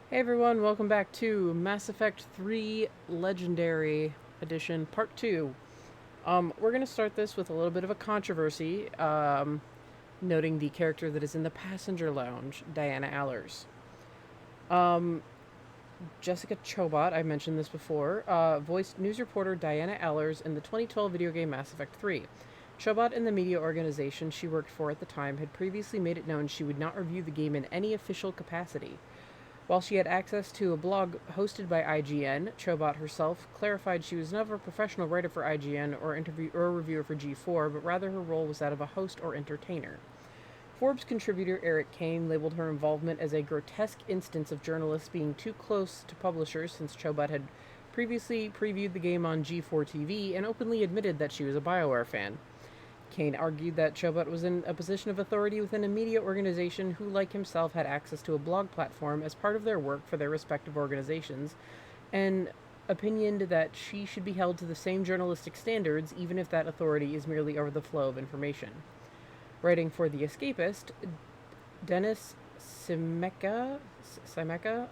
Hey everyone, welcome back to Mass Effect 3 Legendary Edition Part 2. We're going to start this with a little bit of a controversy, noting the character that is in the passenger lounge, Diana Allers. Jessica Chobot, I mentioned this before, voiced news reporter Diana Allers in the 2012 video game Mass Effect 3. Chobot and the media organization she worked for at the time had previously made it known she would not review the game in any official capacity. While she had access to a blog hosted by IGN, Chobot herself clarified she was never a professional writer for IGN or reviewer for G4, but rather her role was that of a host or entertainer. Forbes contributor Eric Kane labeled her involvement as a grotesque instance of journalists being too close to publishers, since Chobot had previously previewed the game on G4 TV and openly admitted that she was a BioWare fan. Kane argued that Chobot was in a position of authority within a media organization who, like himself, had access to a blog platform as part of their work for their respective organizations, and opinioned that she should be held to the same journalistic standards, even if that authority is merely over the flow of information. Writing for The Escapist, Dennis Simeka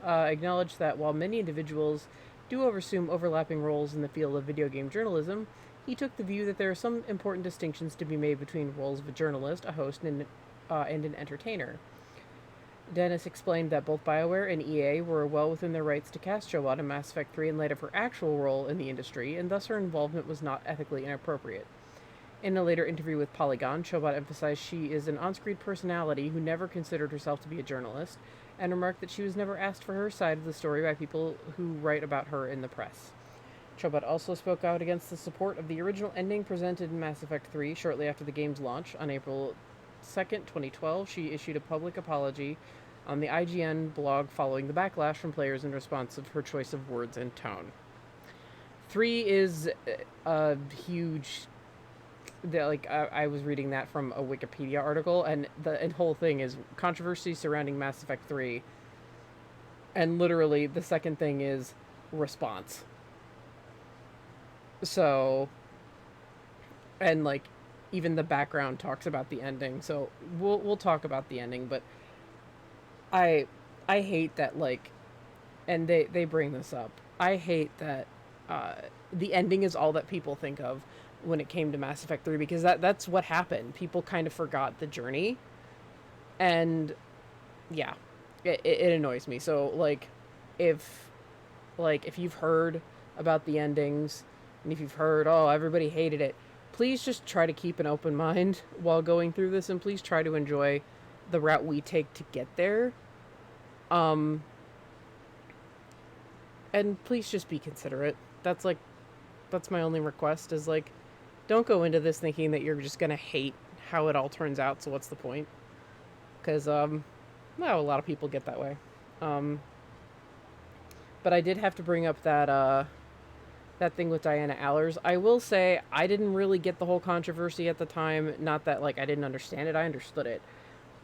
acknowledged that while many individuals do assume overlapping roles in the field of video game journalism, he took the view that there are some important distinctions to be made between roles of a journalist, a host, and an entertainer. Dennis explained that both BioWare and EA were well within their rights to cast Chobot in Mass Effect 3 in light of her actual role in the industry, and thus her involvement was not ethically inappropriate. In a later interview with Polygon, Chobot emphasized she is an on-screen personality who never considered herself to be a journalist, and remarked that she was never asked for her side of the story by people who write about her in the press. Chobot also spoke out against the support of the original ending presented in Mass Effect 3 shortly after the game's launch. On April 2nd, 2012, she issued a public apology on the IGN blog following the backlash from players in response of her choice of words and tone. 3 is a huge... I was reading that from a Wikipedia article, and the whole thing is controversy surrounding Mass Effect 3. And literally, the second thing is response. So, and even the background talks about the ending. So we'll talk about the ending, but I hate that, and they bring this up. I hate that the ending is all that people think of when it came to Mass Effect 3, because that's what happened. People kind of forgot the journey, and yeah, it annoys me. So if you've heard about the endings, and if you've heard, oh, everybody hated it, please just try to keep an open mind while going through this, and please try to enjoy the route we take to get there. And please just be considerate. That's my only request, is don't go into this thinking that you're just gonna hate how it all turns out, so what's the point? Because a lot of people get that way. But I did have to bring up that thing with Diana Allers. I will say I didn't really get the whole controversy at the time. Not that I didn't understand it. I understood it.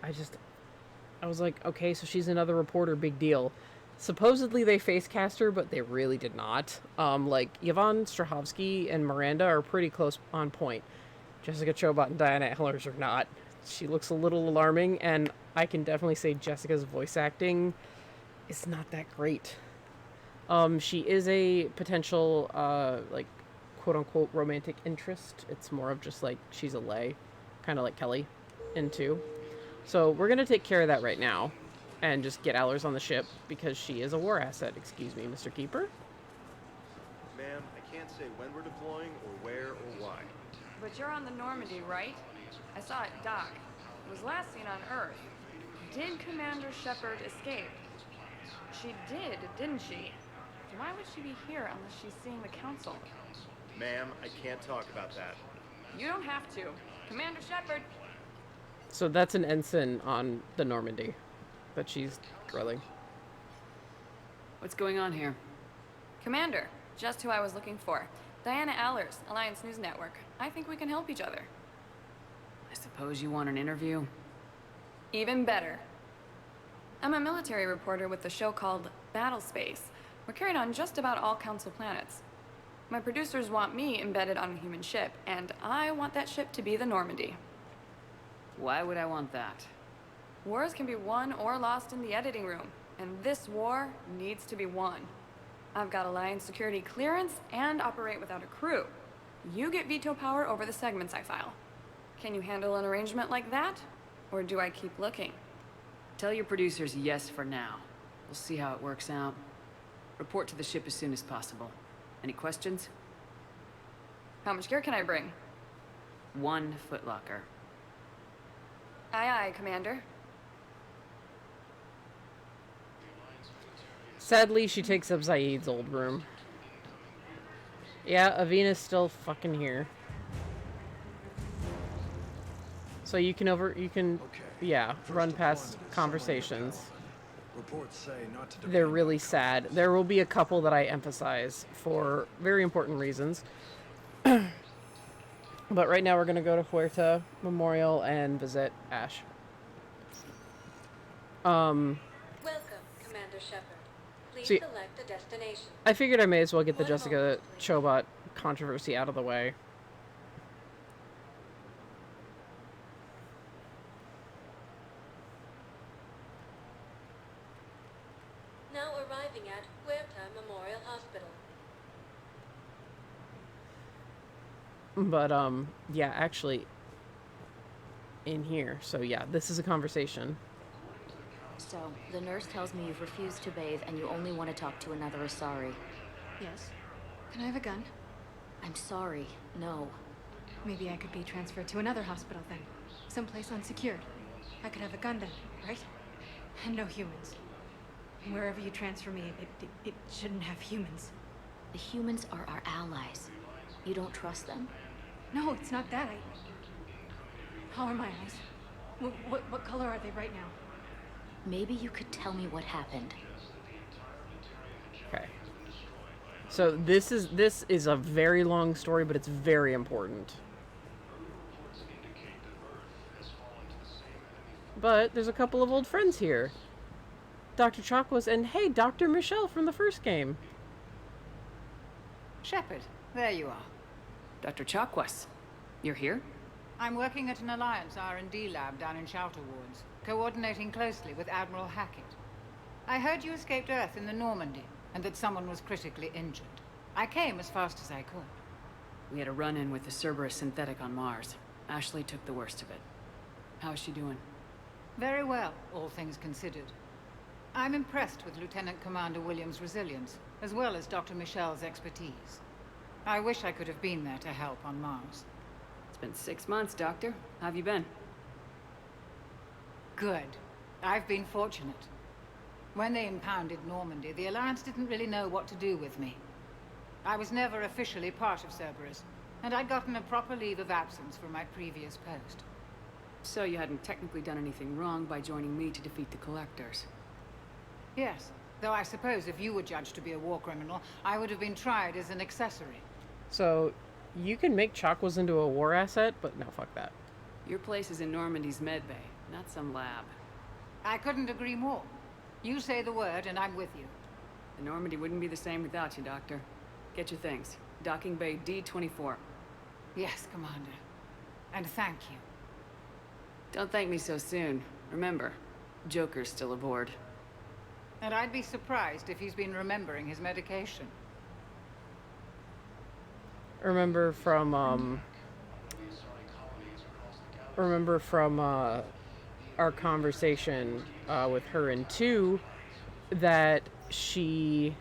I was like, okay, so she's another reporter, big deal. Supposedly they face cast her, but they really did not. Yvonne Strahovski and Miranda are pretty close on point. Jessica Chobot and Diana Allers are not. She looks a little alarming, and I can definitely say Jessica's voice acting is not that great. She is a potential, quote-unquote romantic interest. It's more of just she's a lay, kind of like Kelly in 2. So we're going to take care of that right now and just get Allers on the ship, because she is a war asset. Excuse me, Mr. Keeper. Ma'am, I can't say when we're deploying or where or why. But you're on the Normandy, right? I saw it dock. It was last seen on Earth. Did Commander Shepard escape? She did, didn't she? Why would she be here unless she's seeing the Council? Ma'am, I can't talk about that. You don't have to. Commander Shepard! So that's an ensign on the Normandy that she's grilling. What's going on here? Commander, just who I was looking for. Diana Allers, Alliance News Network. I think we can help each other. I suppose you want an interview? Even better. I'm a military reporter with a show called Battle Space. We're carried on just about all Council planets. My producers want me embedded on a human ship, and I want that ship to be the Normandy. Why would I want that? Wars can be won or lost in the editing room. And this war needs to be won. I've got Alliance security clearance and operate without a crew. You get veto power over the segments I file. Can you handle an arrangement like that? Or do I keep looking? Tell your producers yes for now. We'll see how it works out. Report to the ship as soon as possible. Any questions? How much gear can I bring? 1 footlocker. Aye, aye, Commander. Sadly, she takes up Zaid's old room. Yeah, Avina's still fucking here. So you can yeah, run past conversations. Reports say not to They're really sad. There will be a couple that I emphasize for very important reasons. But right now we're going to go to Huerta Memorial and visit Ash. Welcome, Commander Shepard. Please See, select a destination. I figured I may as well get the Jessica Chobot controversy out of the way. Now arriving at Huerta Memorial Hospital. But, yeah, actually, in here. So, yeah, this is a conversation. So, the nurse tells me you've refused to bathe and you only want to talk to another Asari. Yes. Can I have a gun? I'm sorry, no. Maybe I could be transferred to another hospital then. Someplace unsecured. I could have a gun then, right? And no humans. Wherever you transfer me, it shouldn't have humans. The humans are our allies. You don't trust them? No, it's not that. How are my eyes? What color are they right now? Maybe you could tell me what happened. Okay. So this is a very long story, but it's very important. But there's a couple of old friends here. Dr. Chakwas and, hey, Dr. Michelle from the first game. Shepard, there you are. Dr. Chakwas, you're here? I'm working at an Alliance R&D lab down in Shelter Wards, coordinating closely with Admiral Hackett. I heard you escaped Earth in the Normandy, and that someone was critically injured. I came as fast as I could. We had a run-in with the Cerberus synthetic on Mars. Ashley took the worst of it. How's she doing? Very well, all things considered. I'm impressed with Lieutenant Commander Williams' resilience, as well as Dr. Michelle's expertise. I wish I could have been there to help on Mars. It's been 6 months, Doctor. How have you been? Good. I've been fortunate. When they impounded Normandy, the Alliance didn't really know what to do with me. I was never officially part of Cerberus, and I'd gotten a proper leave of absence from my previous post. So you hadn't technically done anything wrong by joining me to defeat the Collectors. Yes, though I suppose if you were judged to be a war criminal, I would have been tried as an accessory. So you can make Chakwas into a war asset, but no, fuck that. Your place is in Normandy's medbay, not some lab. I couldn't agree more. You say the word and I'm with you. The Normandy wouldn't be the same without you, Doctor. Get your things. Docking Bay D-24. Yes, Commander. And thank you. Don't thank me so soon. Remember, Joker's still aboard. And I'd be surprised if he's been remembering his medication. Remember from our conversation with her in 2 that she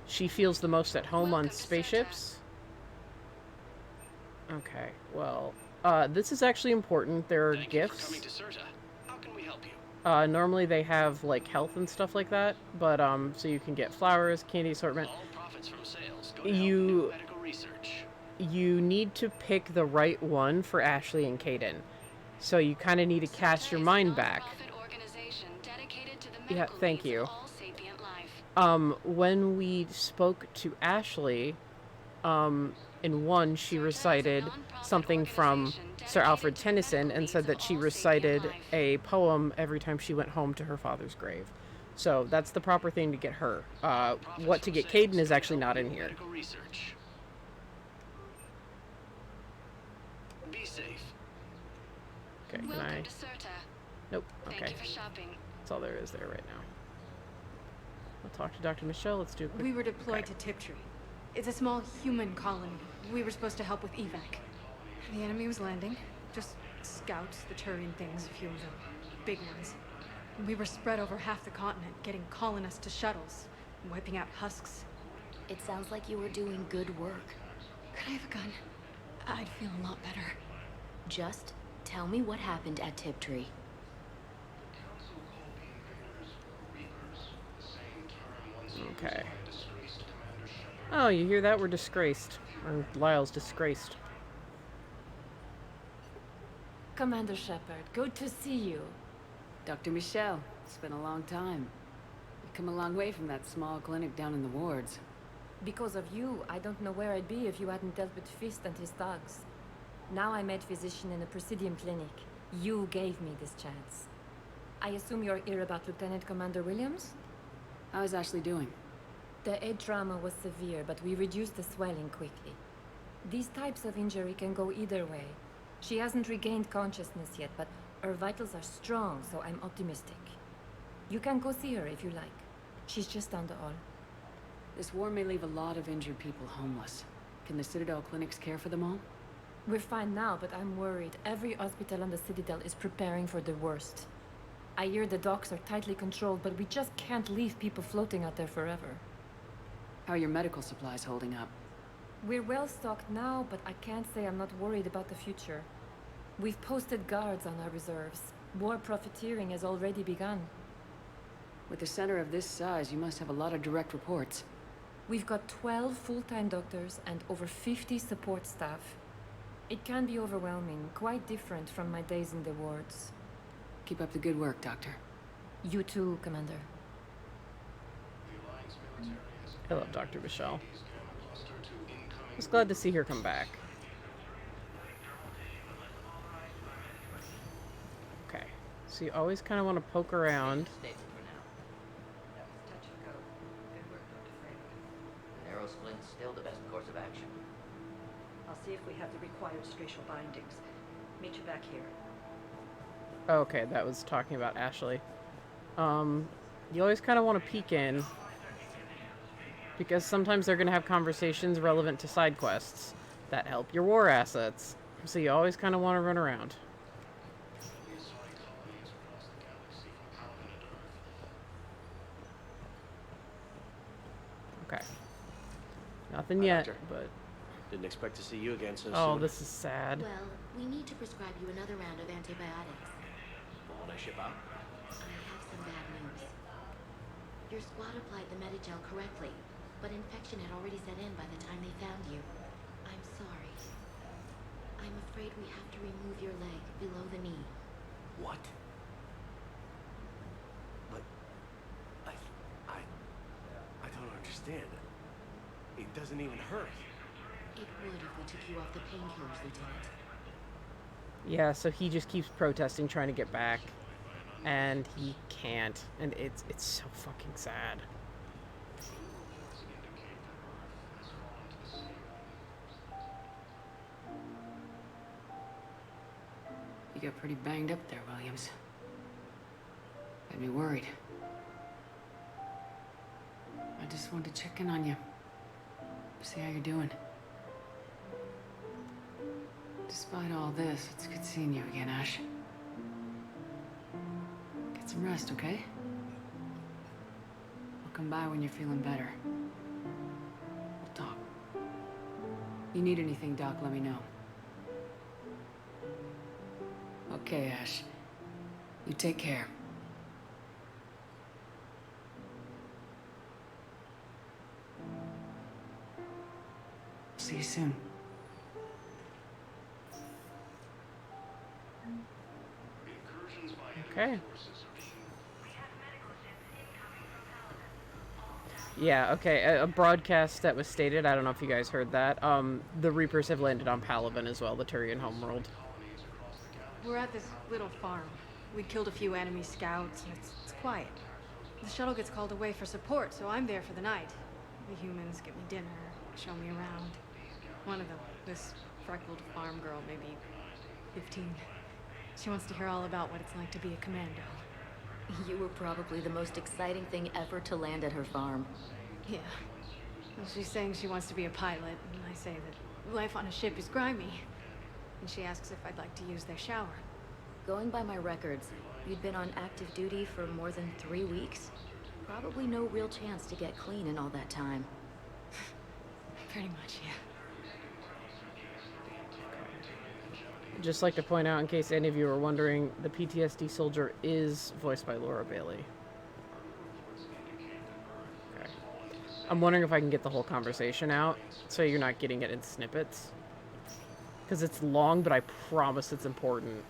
feels the most at home on spaceships. Okay, well, this is actually important. There are gifts. How can we help you? Normally they have like health and stuff like that, but so you can get flowers, candy assortment. All profits from sales go to help new medical research. You need to pick the right one for Ashley and Caden. So you kind of need to cast your mind back. Yeah, thank you. When we spoke to Ashley, in 1, she recited something from Sir Alfred Tennyson and said that she recited a poem every time she went home to her father's grave. So that's the proper thing to get her. What to get Caden is actually not in here. Be safe. Okay, can I? Welcome to Serta. Nope, Thank okay. you for shopping. That's all there is there right now. I'll talk to Dr. Michelle. Let's do a quick... We were deployed okay. to Tiptree. It's a small human colony. We were supposed to help with evac. The enemy was landing. Just scouts, the Turian things, a few of them. Big ones. We were spread over half the continent, getting colonists to shuttles, wiping out husks. It sounds like you were doing good work. Could I have a gun? I'd feel a lot better. Just tell me what happened at Tiptree. Okay. Oh, you hear that? We're disgraced. Or Lyle's disgraced. Commander Shepard, good to see you. Dr. Michelle, it's been a long time. You've come a long way from that small clinic down in the wards. Because of you, I don't know where I'd be if you hadn't dealt with Fist and his thugs. Now I'm head physician in a Presidium clinic. You gave me this chance. I assume you're here about Lieutenant Commander Williams? How is Ashley doing? The head trauma was severe, but we reduced the swelling quickly. These types of injury can go either way. She hasn't regained consciousness yet, but her vitals are strong, so I'm optimistic. You can go see her if you like. She's just down the hall. This war may leave a lot of injured people homeless. Can the Citadel clinics care for them all? We're fine now, but I'm worried. Every hospital on the Citadel is preparing for the worst. I hear the docks are tightly controlled, but we just can't leave people floating out there forever. How are your medical supplies holding up? We're well stocked now, but I can't say I'm not worried about the future. We've posted guards on our reserves. War profiteering has already begun. With a center of this size, you must have a lot of direct reports. We've got 12 full-time doctors and over 50 support staff. It can be overwhelming, quite different from my days in the wards. Keep up the good work, Doctor. You too, Commander. I love Dr. Michelle. Just glad to see her come back. Okay, so you always kind of want to poke around. Narrow splint's still the best course of action. I'll see if we have the required spatial bindings. Meet you back here. Okay, that was talking about Ashley. You always kind of want to peek in, because sometimes they're going to have conversations relevant to side quests that help your war assets. So you always kind of want to run around. Okay. Nothing yet, Doctor. but... Didn't expect to see you again so soon. Oh, this is sad. Well, we need to prescribe you another round of antibiotics. Won't I ship out? I have some bad news. Your squad applied the Medigel correctly, but infection had already set in by the time they found you. I'm sorry. I'm afraid we have to remove your leg below the knee. What? But I don't understand. It doesn't even hurt. It would if we took you off the painkillers, Lieutenant. Yeah, so he just keeps protesting, trying to get back, and he can't, and it's so fucking sad. You got pretty banged up there, Williams. Got me worried. I just wanted to check in on you. See how you're doing. Despite all this, it's good seeing you again, Ash. Get some rest, okay? I'll come by when you're feeling better. We'll talk. You need anything, Doc, let me know. Okay, Ash. You take care. See you soon. Okay. Yeah, okay. A broadcast that was stated, I don't know if you guys heard that. The Reapers have landed on Palaven as well, the Turian homeworld. We're at this little farm. We killed a few enemy scouts, and it's quiet. The shuttle gets called away for support, so I'm there for the night. The humans get me dinner, show me around. One of them, this freckled farm girl, maybe 15. She wants to hear all about what it's like to be a commando. You were probably the most exciting thing ever to land at her farm. Yeah. Well, she's saying she wants to be a pilot, and I say that life on a ship is grimy. And she asks if I'd like to use their shower. Going by my records, you'd been on active duty for more than 3 weeks. Probably no real chance to get clean in all that time. Pretty much, yeah. Just like to point out, in case any of you are wondering, the PTSD soldier is voiced by Laura Bailey. Okay. I'm wondering if I can get the whole conversation out, so you're not getting it in snippets. Because it's long, but I promise it's important.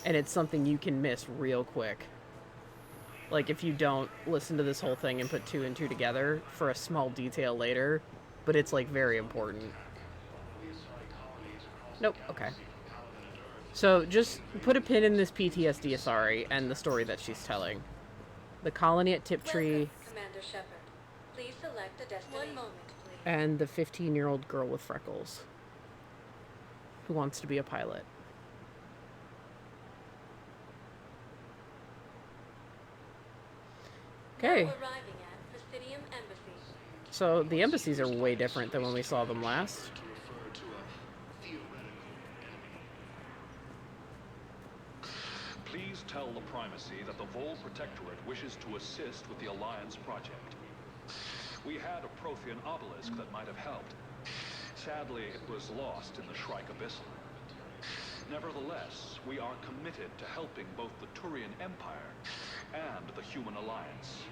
And it's something you can miss real quick. Like, if you don't listen to this whole thing and put 2 and 2 together for a small detail later, but it's, like, very important. Nope, okay. So, just put a pin in this PTSD Asari and the story that she's telling. The colony at Tiptree. Welcome, Commander Shepard. Please select a destination. 1 moment, please. And the 15-year-old girl with freckles. Who wants to be a pilot. Okay. Now arriving at Presidium Embassy. So, the embassies are way different than when we saw them last. Please tell the Primacy that the Vol Protectorate wishes to assist with the Alliance project. We had a Prothean obelisk that might have helped. Sadly, it was lost in the Shrike Abyssal. Nevertheless, we are committed to helping both the Turian Empire and the Human Alliance.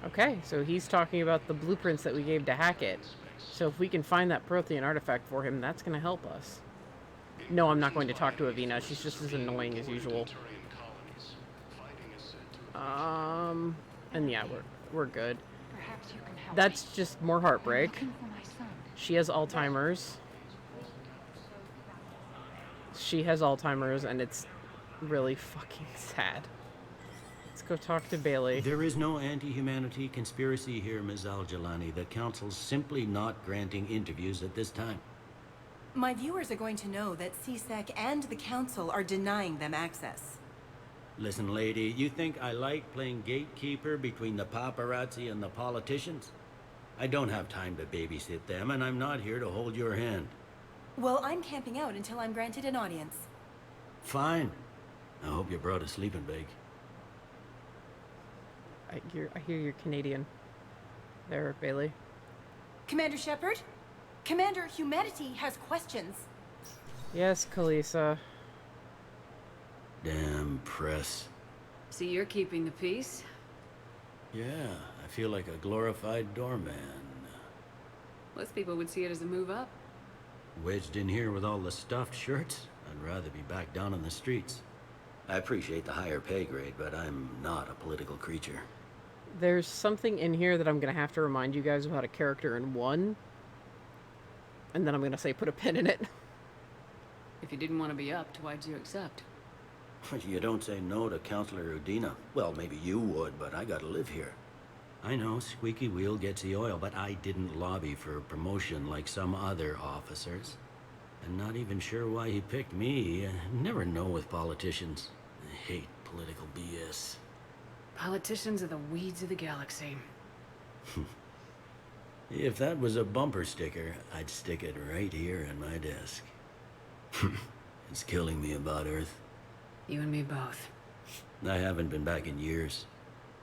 Okay, so he's talking about the blueprints that we gave to Hackett. So if we can find that Prothean artifact for him, that's going to help us. No, I'm not going to talk to Avina. She's just as annoying as usual. And yeah, we're good. Perhaps you can help. That's just more heartbreak. She has Alzheimer's. She has Alzheimer's, and it's really fucking sad. Let's go talk to Bailey. There is no anti-humanity conspiracy here, Ms. Al-Jalani. The Council's simply not granting interviews at this time. My viewers are going to know that CSEC and the Council are denying them access. Listen, lady, you think I like playing gatekeeper between the paparazzi and the politicians? I don't have time to babysit them, and I'm not here to hold your hand. Well, I'm camping out until I'm granted an audience. Fine. I hope you brought a sleeping bag. I hear you're Canadian. There, Bailey. Commander Shepard? Commander Humanity has questions. Yes, Kalisa. Damn press. See, you're keeping the peace? Yeah, I feel like a glorified doorman. Most people would see it as a move up. Wedged in here with all the stuffed shirts, I'd rather be back down in the streets. I appreciate the higher pay grade, but I'm not a political creature. There's something in here that I'm going to have to remind you guys about a character in 1. And then I'm going to say put a pin in it. If you didn't want to be upped, why'd you accept? You don't say no to Counselor Udina. Well, maybe you would, but I gotta live here. I know, squeaky wheel gets the oil, but I didn't lobby for promotion like some other officers. I'm not even sure why he picked me. I never know with politicians. I hate political BS. Politicians are the weeds of the galaxy. If that was a bumper sticker, I'd stick it right here in my desk. It's killing me about Earth. You and me both. I haven't been back in years.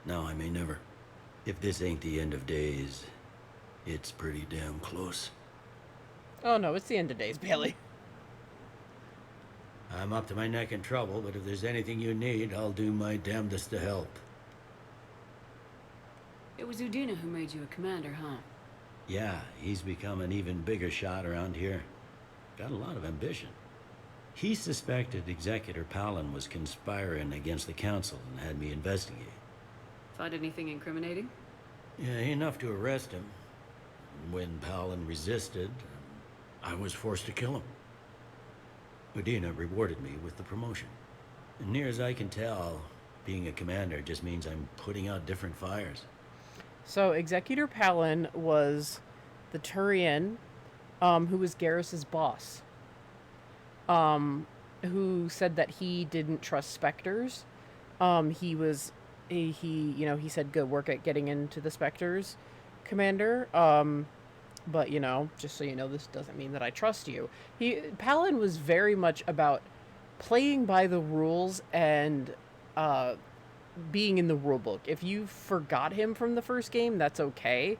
Now I may never. If this ain't the end of days, it's pretty damn close. Oh no, it's the end of days, Bailey. I'm up to my neck in trouble, but if there's anything you need, I'll do my damnedest to help. It was Udina who made you a commander, huh? Yeah, he's become an even bigger shot around here. Got a lot of ambition. He suspected Executor Palin was conspiring against the Council and had me investigate. Find anything incriminating? Yeah, enough to arrest him. When Palin resisted, I was forced to kill him. Udina rewarded me with the promotion. And near as I can tell, being a commander just means I'm putting out different fires. So, Executor Palin was the Turian, who was Garrus's boss. Who said that he didn't trust Spectres, He said good work at getting into the Spectres, Commander. But, just so you know, this doesn't mean that I trust you. Palin was very much about playing by the rules and being in the rule book. If you forgot him from the first game, that's okay.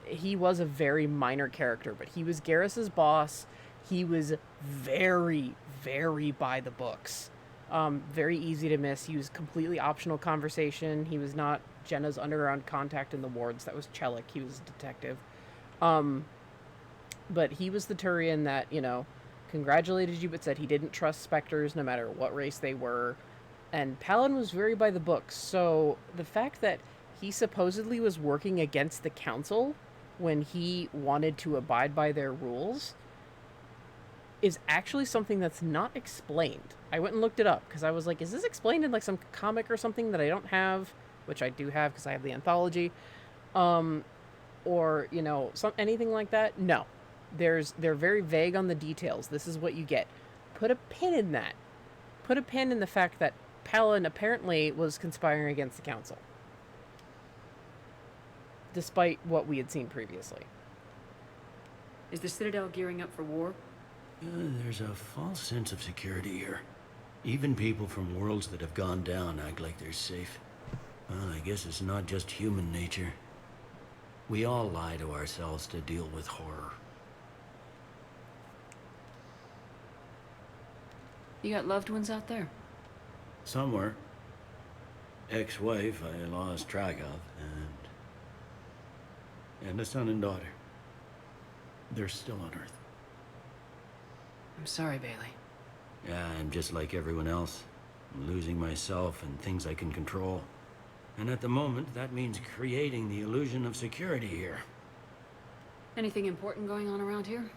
He was a very minor character, but he was Garrus's boss. He was very, very by the books. Very easy to miss. He was completely optional conversation. He was not Jenna's underground contact in the wards. That was Chelik. He was a detective. But he was the Turian that, congratulated you, but said he didn't trust Spectres no matter what race they were. And Palin was very by the books. So the fact that he supposedly was working against the council when he wanted to abide by their rules is actually something that's not explained. I went and looked it up because I was like, is this explained in like some comic or something that I don't have, which I do have because I have the anthology, or anything like that? No, they're very vague on the details. This is what you get. Put a pin in that. Put a pin in the fact that Palin apparently was conspiring against the council, despite what we had seen previously. Is the Citadel gearing up for war? There's a false sense of security here. Even people from worlds that have gone down act like they're safe. Well, I guess it's not just human nature. We all lie to ourselves to deal with horror. You got loved ones out there? Somewhere. Ex-wife I lost track of, and a son and daughter. They're still on Earth. I'm sorry, Bailey. Yeah, I'm just like everyone else. I'm losing myself and things I can control. And at the moment, that means creating the illusion of security here. Anything important going on around here?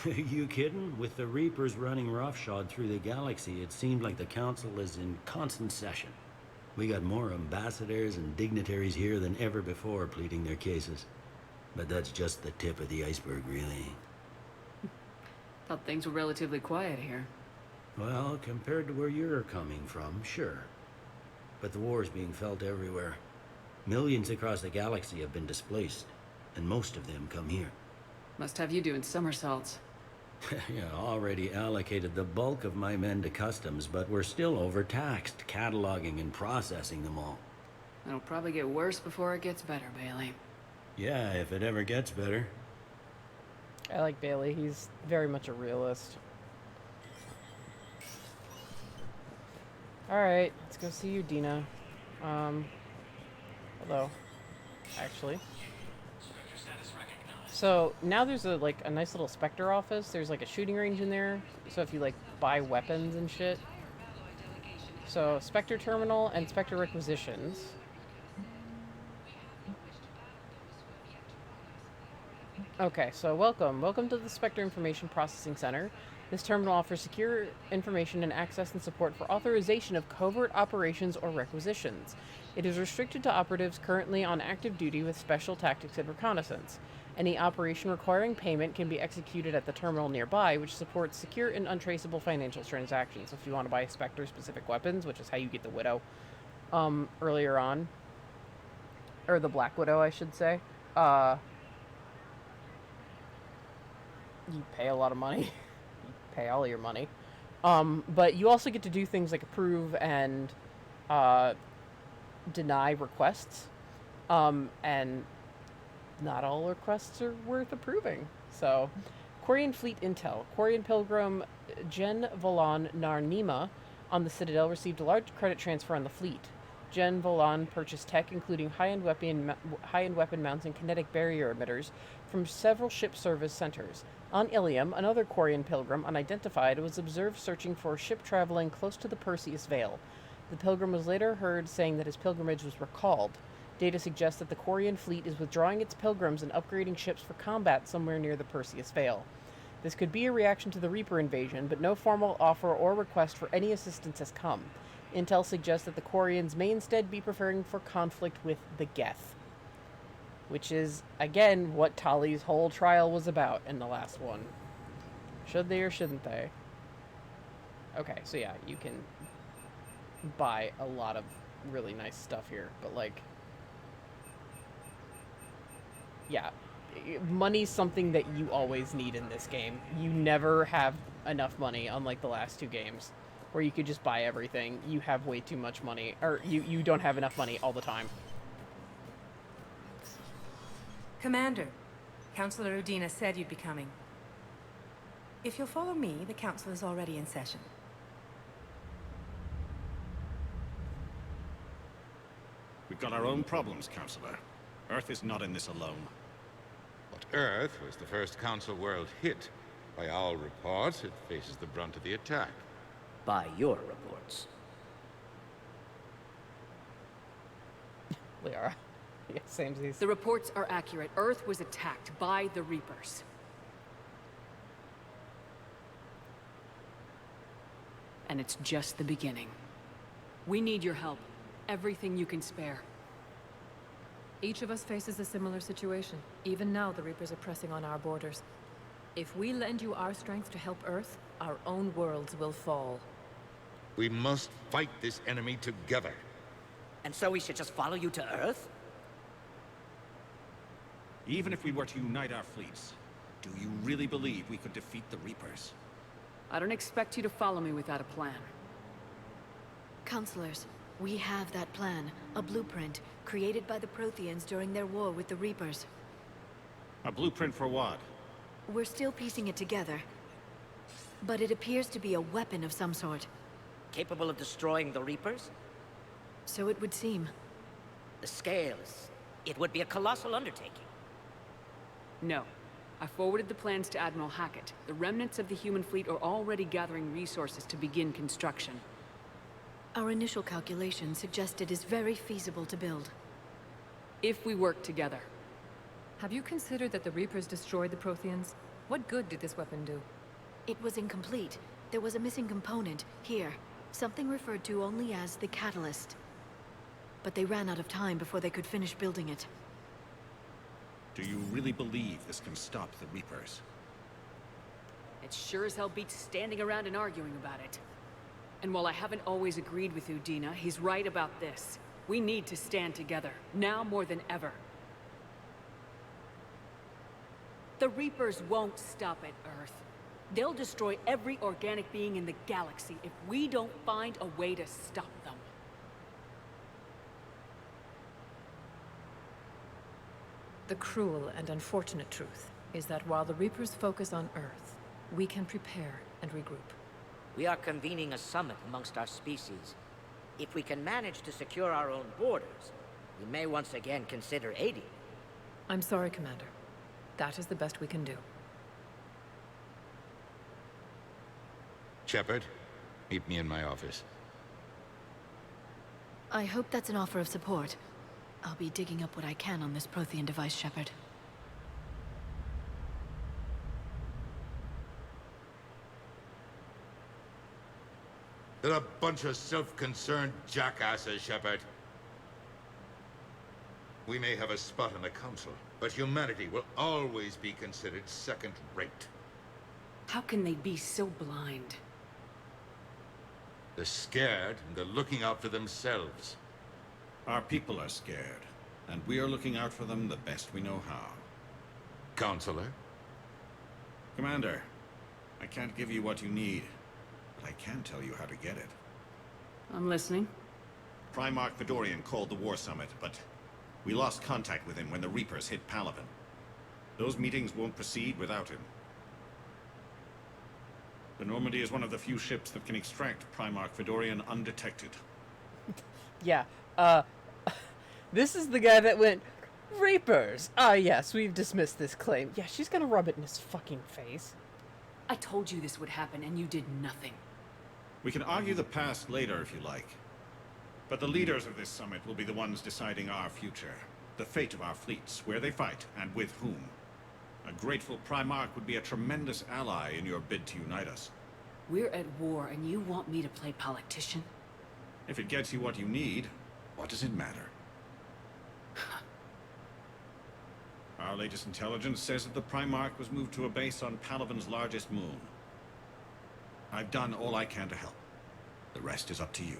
You kidding? With the Reapers running roughshod through the galaxy, it seemed like the Council is in constant session. We got more ambassadors and dignitaries here than ever before pleading their cases. But that's just the tip of the iceberg, really. Thought things were relatively quiet here. Well, compared to where you're coming from, sure. But the war is being felt everywhere. Millions across the galaxy have been displaced, and most of them come here. Must have you doing somersaults. Yeah, already allocated the bulk of my men to customs, but we're still overtaxed, cataloging and processing them all. It'll probably get worse before it gets better, Bailey. Yeah, if it ever gets better. I like Bailey. He's very much a realist. Alright, let's go see you, Dina. Hello. Actually. So, now there's a nice little Spectre office. There's a shooting range in there. So if you buy weapons and shit. So, Spectre Terminal and Spectre Requisitions. Okay, so welcome. Welcome to the Spectre Information Processing Center. This terminal offers secure information and access and support for authorization of covert operations or requisitions. It is restricted to operatives currently on active duty with special tactics and reconnaissance. Any operation requiring payment can be executed at the terminal nearby, which supports secure and untraceable financial transactions. If you want to buy Spectre-specific weapons, which is how you get the Widow earlier on, or the Black Widow, I should say, you pay a lot of money. You pay all your money. But you also get to do things like approve and deny requests. And not all requests are worth approving. So, Quarian Fleet Intel. Quarian Pilgrim Jen Volan Narnima on the Citadel received a large credit transfer on the fleet. Jen Volan purchased tech including high-end weapon mounts and kinetic barrier emitters from several ship service centers. On Ilium, another Quarian pilgrim, unidentified, was observed searching for a ship traveling close to the Perseus Veil. The pilgrim was later heard saying that his pilgrimage was recalled. Data suggests that the Quarian fleet is withdrawing its pilgrims and upgrading ships for combat somewhere near the Perseus Veil. This could be a reaction to the Reaper invasion, but no formal offer or request for any assistance has come. Intel suggests that the Quarians may instead be preparing for conflict with the Geth. Which is, again, what Tali's whole trial was about in the last one. Should they or shouldn't they? Okay, so yeah, you can buy a lot of really nice stuff here, but like, yeah, money's something that you always need in this game. You never have enough money, unlike the last 2 games, where you could just buy everything. You have way too much money, or you don't have enough money all the time. Commander, Councilor Udina said you'd be coming. If you'll follow me, the council is already in session. We've got our own problems, Counselor. Earth is not in this alone. But Earth was the first Council world hit. By all reports, it faces the brunt of the attack. By your reports. Liara. Yeah, samesies. The reports are accurate. Earth was attacked by the Reapers. And it's just the beginning. We need your help. Everything you can spare. Each of us faces a similar situation. Even now, the Reapers are pressing on our borders. If we lend you our strength to help Earth, our own worlds will fall. We must fight this enemy together. And so we should just follow you to Earth? Even if we were to unite our fleets, do you really believe we could defeat the Reapers? I don't expect you to follow me without a plan. Counselors, we have that plan. A blueprint, created by the Protheans during their war with the Reapers. A blueprint for what? We're still piecing it together. But it appears to be a weapon of some sort. Capable of destroying the Reapers? So it would seem. The scales. It would be a colossal undertaking. No. I forwarded the plans to Admiral Hackett. The remnants of the human fleet are already gathering resources to begin construction. Our initial calculations suggest it is very feasible to build. If we work together. Have you considered that the Reapers destroyed the Protheans? What good did this weapon do? It was incomplete. There was a missing component, here. Something referred to only as the catalyst. But they ran out of time before they could finish building it. Do you really believe this can stop the Reapers? It sure as hell beats standing around and arguing about it. And while I haven't always agreed with Udina, he's right about this. We need to stand together, now more than ever. The Reapers won't stop at Earth. They'll destroy every organic being in the galaxy if we don't find a way to stop them. The cruel and unfortunate truth is that while the Reapers focus on Earth, we can prepare and regroup. We are convening a summit amongst our species. If we can manage to secure our own borders, we may once again consider aiding. I'm sorry, Commander. That is the best we can do. Shepard, meet me in my office. I hope that's an offer of support. I'll be digging up what I can on this Prothean device, Shepard. They're a bunch of self-concerned jackasses, Shepard. We may have a spot in the Council, but humanity will always be considered second-rate. How can they be so blind? They're scared, and they're looking out for themselves. Our people are scared, and we are looking out for them the best we know how. Counselor? Commander, I can't give you what you need, but I can tell you how to get it. I'm listening. Primarch Fedorian called the War Summit, but we lost contact with him when the Reapers hit Palaven. Those meetings won't proceed without him. The Normandy is one of the few ships that can extract Primarch Fedorian undetected. Yeah, this is the guy that went, Reapers! Ah yes, we've dismissed this claim. Yeah, she's gonna rub it in his fucking face. I told you this would happen and you did nothing. We can argue the past later if you like. But the leaders of this summit will be the ones deciding our future. The fate of our fleets, where they fight, and with whom. A grateful Primarch would be a tremendous ally in your bid to unite us. We're at war and you want me to play politician? If it gets you what you need, what does it matter? Our latest intelligence says that the Primarch was moved to a base on Palaven's largest moon. I've done all I can to help. The rest is up to you.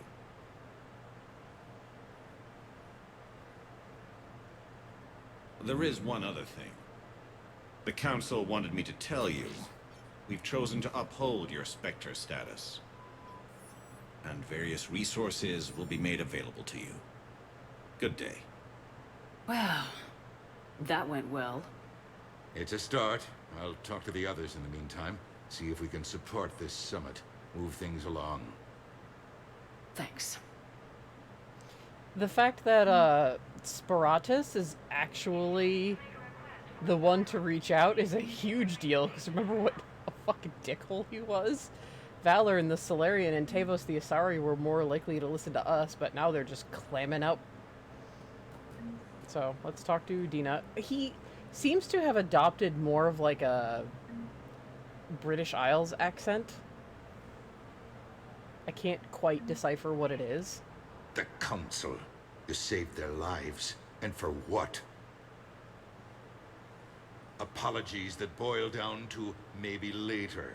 There is one other thing. The Council wanted me to tell you, we've chosen to uphold your Spectre status. And various resources will be made available to you. Good day. Well, that went well. It's a start. I'll talk to the others in the meantime. See if we can support this summit. Move things along. Thanks. The fact that SR2's is actually the one to reach out is a huge deal, because remember what a fucking dickhole he was? Valor and the Solarian and Tavos the Asari were more likely to listen to us, but now they're just clamming up. So, let's talk to Udina. He seems to have adopted more of like a British Isles accent. I can't quite decipher what it is. The Council. You saved their lives. And for what? Apologies that boil down to maybe later.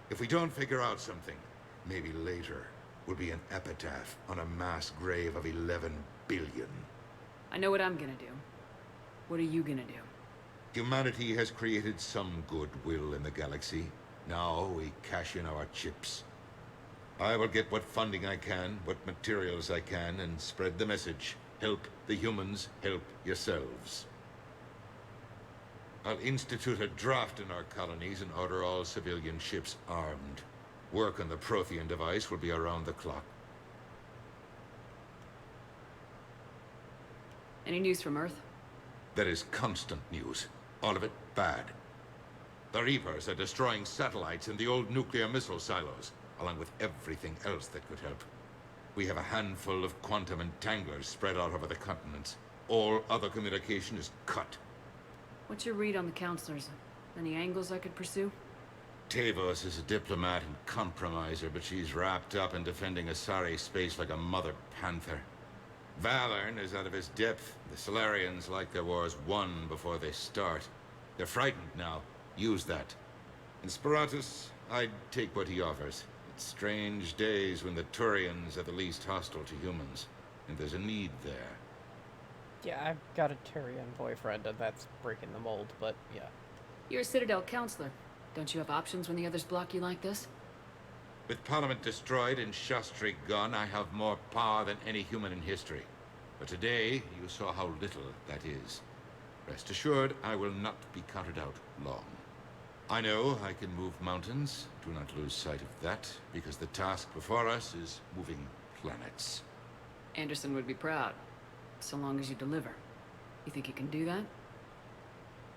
If we don't figure out something, maybe later will be an epitaph on a mass grave of 11 billion. I know what I'm gonna do. What are you gonna do? Humanity has created some goodwill in the galaxy. Now we cash in our chips. I will get what funding I can, what materials I can, and spread the message. Help the humans, help yourselves. I'll institute a draft in our colonies and order all civilian ships armed. Work on the Prothean device will be around the clock. Any news from Earth? There is constant news. All of it bad. The Reapers are destroying satellites in the old nuclear missile silos, along with everything else that could help. We have a handful of quantum entanglers spread out over the continents. All other communication is cut. What's your read on the counselors? Any angles I could pursue? Tavos is a diplomat and compromiser, but she's wrapped up in defending Asari space like a mother panther. Valorn is out of his depth. The Solarians like their wars won before they start. They're frightened now. Use that. In SR2's, I'd take what he offers. It's strange days when the Turians are the least hostile to humans, and there's a need there. Yeah, I've got a Turian boyfriend, and that's breaking the mold, but yeah. You're a Citadel counselor. Don't you have options when the others block you like this? With Parliament destroyed and Shastri gone, I have more power than any human in history. But today, you saw how little that is. Rest assured, I will not be counted out long. I know I can move mountains. Do not lose sight of that, because the task before us is moving planets. Anderson would be proud, so long as you deliver. You think you can do that?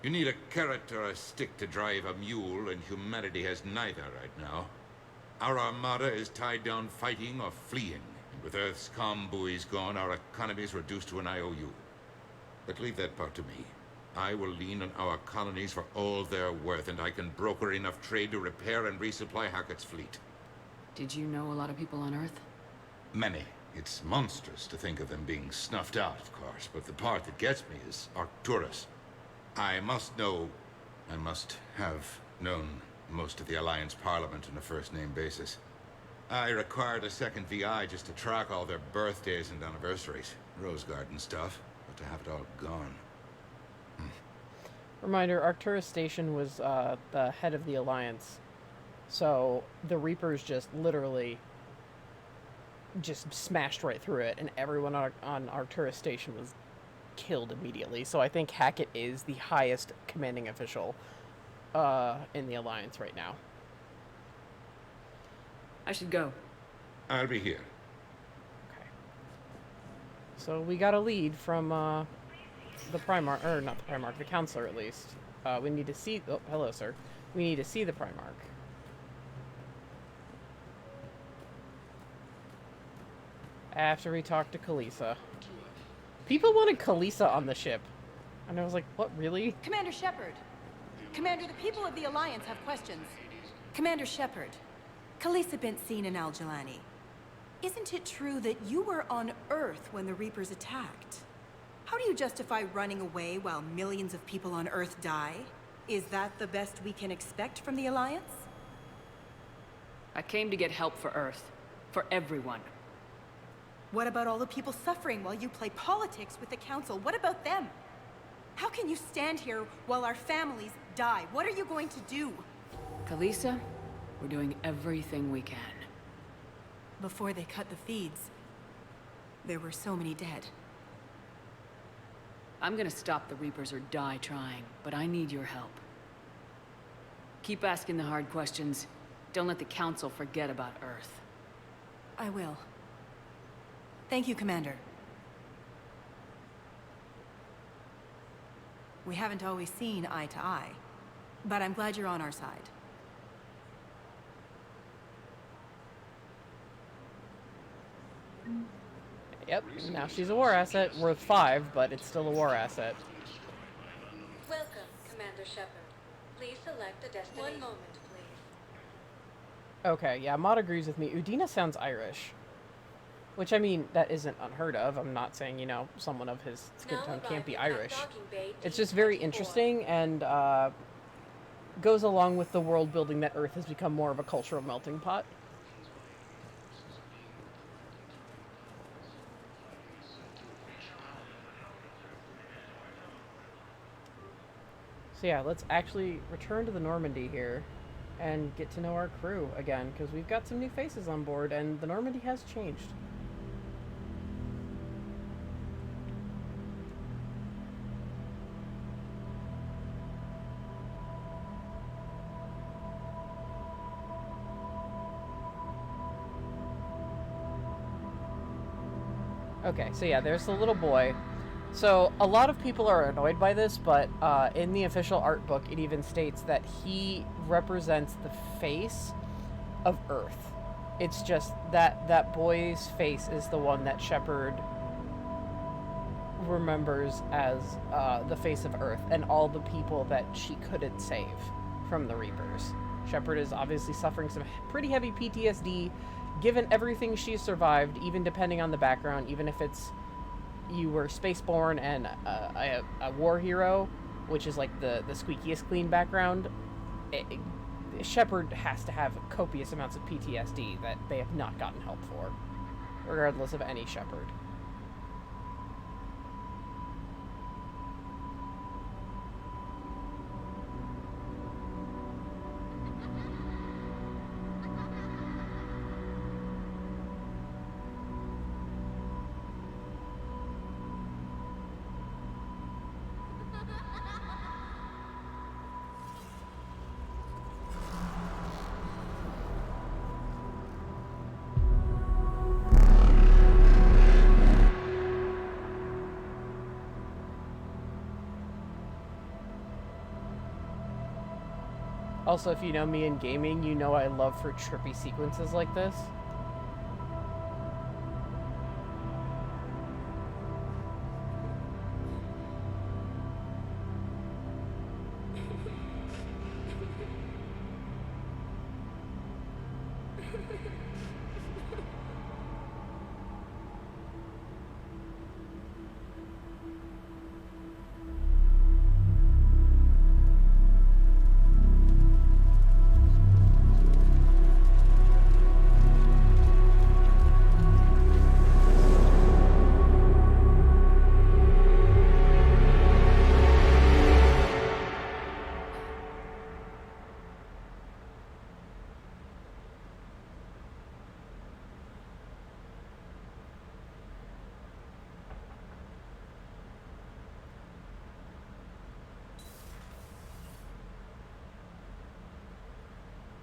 You need a carrot or a stick to drive a mule, and humanity has neither right now. Our armada is tied down fighting or fleeing, and with Earth's comm buoys gone, our economy is reduced to an IOU. But leave that part to me. I will lean on our colonies for all they're worth, and I can broker enough trade to repair and resupply Hackett's fleet. Did you know a lot of people on Earth? Many. It's monstrous to think of them being snuffed out, of course, but the part that gets me is Arcturus. I must have known most of the Alliance Parliament on a first-name basis. I required a second VI just to track all their birthdays and anniversaries. Rose Garden stuff, but to have it all gone. Reminder, Arcturus Station was the head of the Alliance. So the Reapers just literally just smashed right through it, and everyone on Arcturus Station was killed immediately. So I think Hackett is the highest commanding official in the Alliance right now. I should go. I'll be here. Okay. So we got a lead from the Primarch, or not the Primarch, the Counselor at least. We need to see, oh, hello sir. We need to see the Primarch. After we talk to Kalisa. People wanted Kalisa on the ship. And I was like, what, really? Commander Shepard. Commander, the people of the Alliance have questions. Commander Shepard, Kalisa been seen in Al-Jalani. Isn't it true that you were on Earth when the Reapers attacked? How do you justify running away while millions of people on Earth die? Is that the best we can expect from the Alliance? I came to get help for Earth. For everyone. What about all the people suffering while you play politics with the Council? What about them? How can you stand here while our families die? What are you going to do? Kalisa, we're doing everything we can. Before they cut the feeds, there were so many dead. I'm gonna stop the Reapers or die trying, but I need your help. Keep asking the hard questions. Don't let the Council forget about Earth. I will. Thank you, Commander. We haven't always seen eye to eye, but I'm glad you're on our side. Yep, now she's a war asset, worth 5, but it's still a war asset. Welcome, Commander Shepard. Please select a destination. One moment, please. Okay, yeah, Maud agrees with me. Udina sounds Irish. Which, I mean, that isn't unheard of. I'm not saying, you know, someone of his skin tone can't be Irish. It's just very interesting and goes along with the world building that Earth has become more of a cultural melting pot. So yeah, let's actually return to the Normandy here and get to know our crew again, because we've got some new faces on board and the Normandy has changed. Okay, so yeah, there's the little boy. So, a lot of people are annoyed by this, but in the official art book, it even states that he represents the face of Earth. It's just that boy's face is the one that Shepard remembers as the face of Earth, and all the people that she couldn't save from the Reapers. Shepard is obviously suffering some pretty heavy PTSD, given everything she's survived, even depending on the background, even if it's you were spaceborne and a war hero, which is like the squeakiest clean background. Shepard has to have copious amounts of PTSD that they have not gotten help for, regardless of any Shepard. Also, if you know me in gaming, you know I love for trippy sequences like this.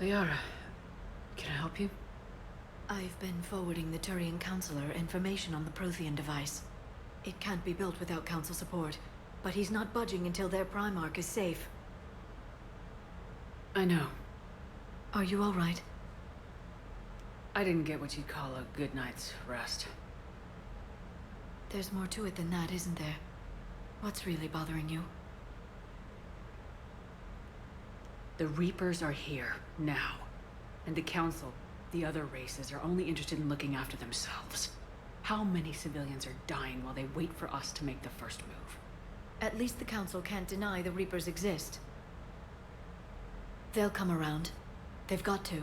Liara, can I help you? I've been forwarding the Turian Counselor information on the Prothean device. It can't be built without Council support, but he's not budging until their Primarch is safe. I know. Are you all right? I didn't get what you'd call a good night's rest. There's more to it than that, isn't there? What's really bothering you? The Reapers are here, now. And the Council, the other races, are only interested in looking after themselves. How many civilians are dying while they wait for us to make the first move? At least the Council can't deny the Reapers exist. They'll come around. They've got to.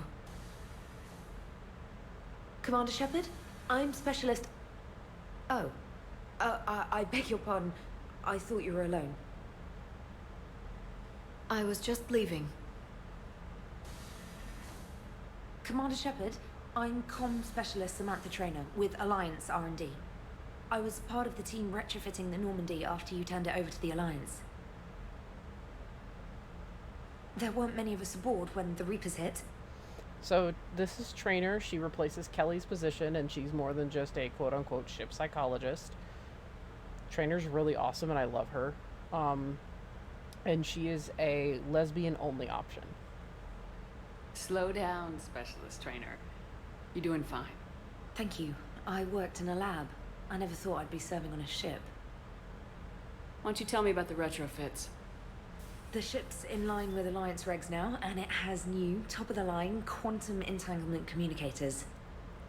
Commander Shepard, I'm Specialist... Oh. I beg your pardon. I thought you were alone. I was just leaving. Commander Shepard, I'm comm specialist Samantha Traynor with Alliance R&D. I was part of the team retrofitting the Normandy after you turned it over to the Alliance. There weren't many of us aboard when the Reapers hit. So this is Traynor. She replaces Kelly's position, and she's more than just a quote-unquote ship psychologist. Traynor's really awesome, and I love her. And she is a lesbian-only option. Slow down, Specialist Traynor. You're doing fine. Thank you. I worked in a lab. I never thought I'd be serving on a ship. Why don't you tell me about the retrofits? The ship's in line with Alliance regs now, and it has new, top-of-the-line, quantum entanglement communicators.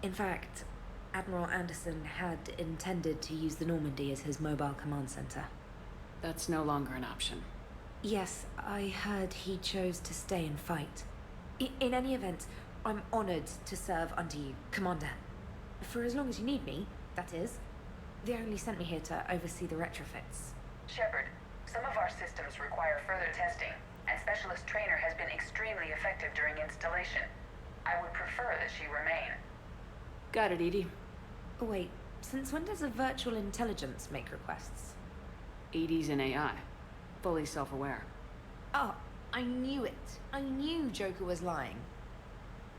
In fact, Admiral Anderson had intended to use the Normandy as his mobile command center. That's no longer an option. Yes, I heard he chose to stay and fight. In any event, I'm honored to serve under you, Commander. For as long as you need me, that is. They only sent me here to oversee the retrofits. Shepard, some of our systems require further testing, and Specialist Traynor has been extremely effective during installation. I would prefer that she remain. Got it, Edie. Wait, since when does a virtual intelligence make requests? Edie's an AI. Fully self-aware. Oh, I knew it. I knew Joker was lying.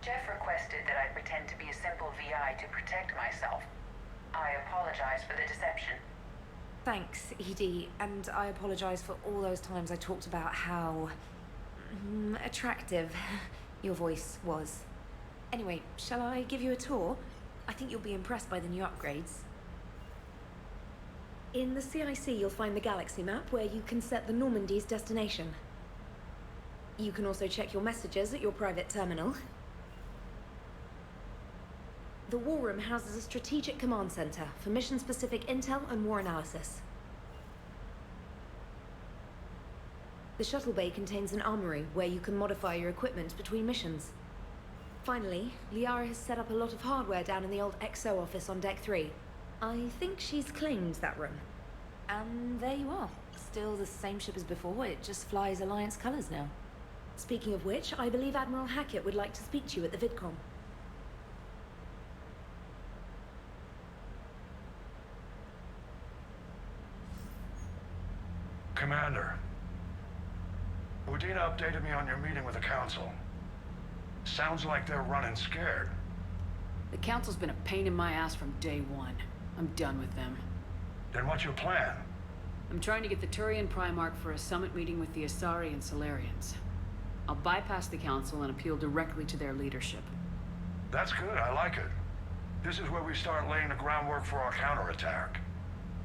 Jeff requested that I pretend to be a simple VI to protect myself. I apologize for the deception. Thanks, Edie, and I apologize for all those times I talked about how attractive your voice was. Anyway, shall I give you a tour? I think you'll be impressed by the new upgrades. In the CIC, you'll find the galaxy map where you can set the Normandy's destination. You can also check your messages at your private terminal. The War Room houses a strategic command center for mission-specific intel and war analysis. The shuttle bay contains an armory where you can modify your equipment between missions. Finally, Liara has set up a lot of hardware down in the old XO office on Deck 3. I think she's claimed that room. And there you are. Still the same ship as before, it just flies Alliance colors now. Speaking of which, I believe Admiral Hackett would like to speak to you at the VidCon. Commander, Udina updated me on your meeting with the Council. Sounds like they're running scared. The Council's been a pain in my ass from day one. I'm done with them. Then what's your plan? I'm trying to get the Turian Primarch for a summit meeting with the Asari and Solarians. I'll bypass the Council and appeal directly to their leadership. That's good, I like it. This is where we start laying the groundwork for our counterattack.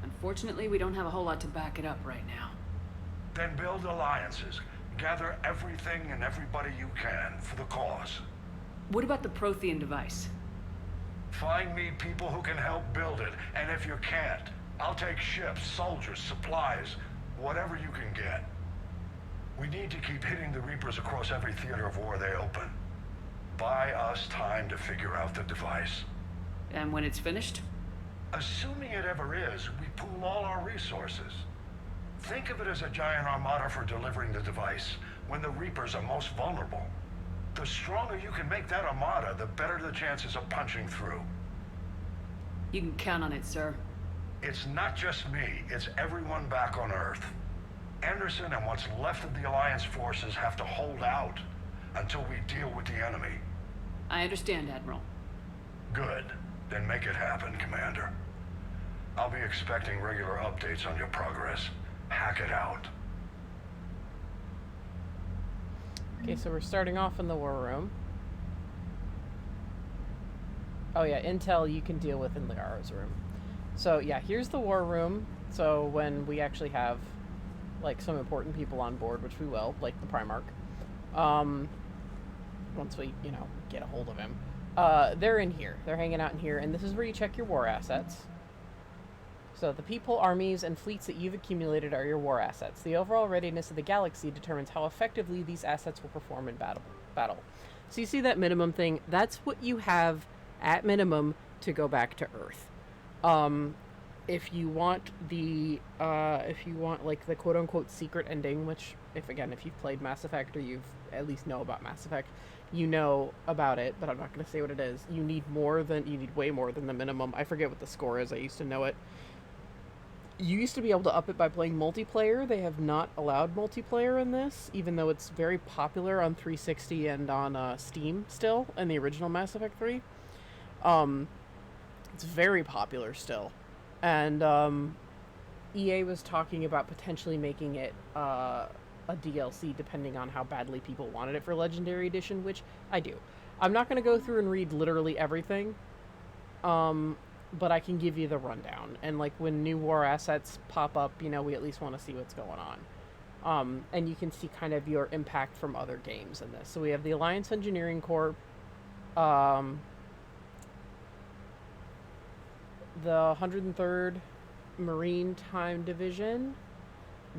Unfortunately, we don't have a whole lot to back it up right now. Then build alliances. Gather everything and everybody you can for the cause. What about the Prothean device? Find me people who can help build it, and if you can't, I'll take ships, soldiers, supplies, whatever you can get. We need to keep hitting the Reapers across every theater of war they open. Buy us time to figure out the device. And when it's finished? Assuming it ever is, we pool all our resources. Think of it as a giant armada for delivering the device when the Reapers are most vulnerable. The stronger you can make that armada, the better the chances of punching through. You can count on it, sir. It's not just me, it's everyone back on Earth. Anderson and what's left of the Alliance forces have to hold out until we deal with the enemy. I understand, Admiral. Good. Then make it happen, Commander. I'll be expecting regular updates on your progress. Hack it out. Okay, so we're starting off in the war room. Oh yeah, intel you can deal with in Liara's room. So yeah, here's the war room. So when we actually have like some important people on board, which we will, like the Primarch, once we, you know, get a hold of him, they're in here. They're hanging out in here, and this is where you check your war assets. So the people, armies, and fleets that you've accumulated are your war assets. The overall readiness of the galaxy determines how effectively these assets will perform in battle. So you see that minimum thing? That's what you have at minimum to go back to Earth. if you want like the quote-unquote secret ending, which if you've played Mass Effect or you've at least know about Mass Effect, you know about it, but I'm not going to say what it is. You need way more than the minimum. I forget what the score is. I used to know it. You used to be able to up it by playing multiplayer. They have not allowed multiplayer in this, even though it's very popular on 360 and on Steam still in the original Mass Effect 3. It's very popular still. And EA was talking about potentially making it a DLC depending on how badly people wanted it for Legendary Edition, which I do. I'm not going to go through and read literally everything, but I can give you the rundown. And like when new war assets pop up, we at least want to see what's going on. And you can see kind of your impact from other games in this. So we have the Alliance Engineering Corps, the 103rd Maritime Division.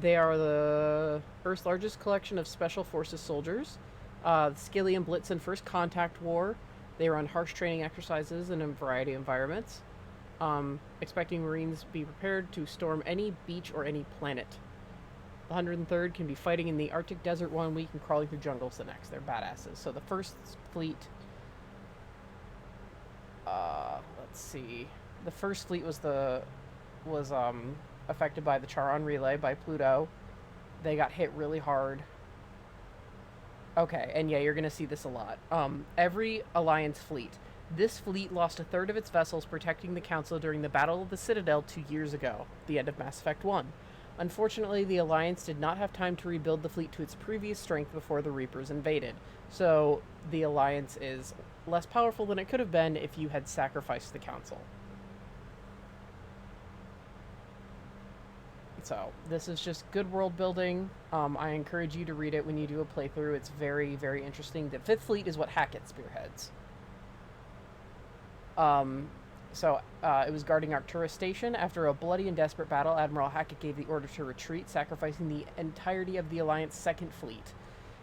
They are the Earth's largest collection of Special Forces soldiers. The Skillian Blitz and First Contact War. They run harsh training exercises in a variety of environments. Expecting Marines be prepared to storm any beach or any planet. The 103rd can be fighting in the Arctic Desert one week and crawling through jungles the next. They're badasses. So the First Fleet... let's see... The First Fleet was affected by the Charon Relay by Pluto. They got hit really hard. Okay, and yeah, you're gonna see this a lot. Every Alliance fleet. This fleet lost a third of its vessels protecting the Council during the Battle of the Citadel 2 years ago, the end of Mass Effect 1. Unfortunately, the Alliance did not have time to rebuild the fleet to its previous strength before the Reapers invaded. So, the Alliance is less powerful than it could have been if you had sacrificed the Council. So, this is just good world building. I encourage you to read it when you do a playthrough. It's very, very interesting. The 5th Fleet is what Hackett spearheads. It was guarding Arcturus Station. After a bloody and desperate battle, Admiral Hackett gave the order to retreat, sacrificing the entirety of the Alliance 2nd Fleet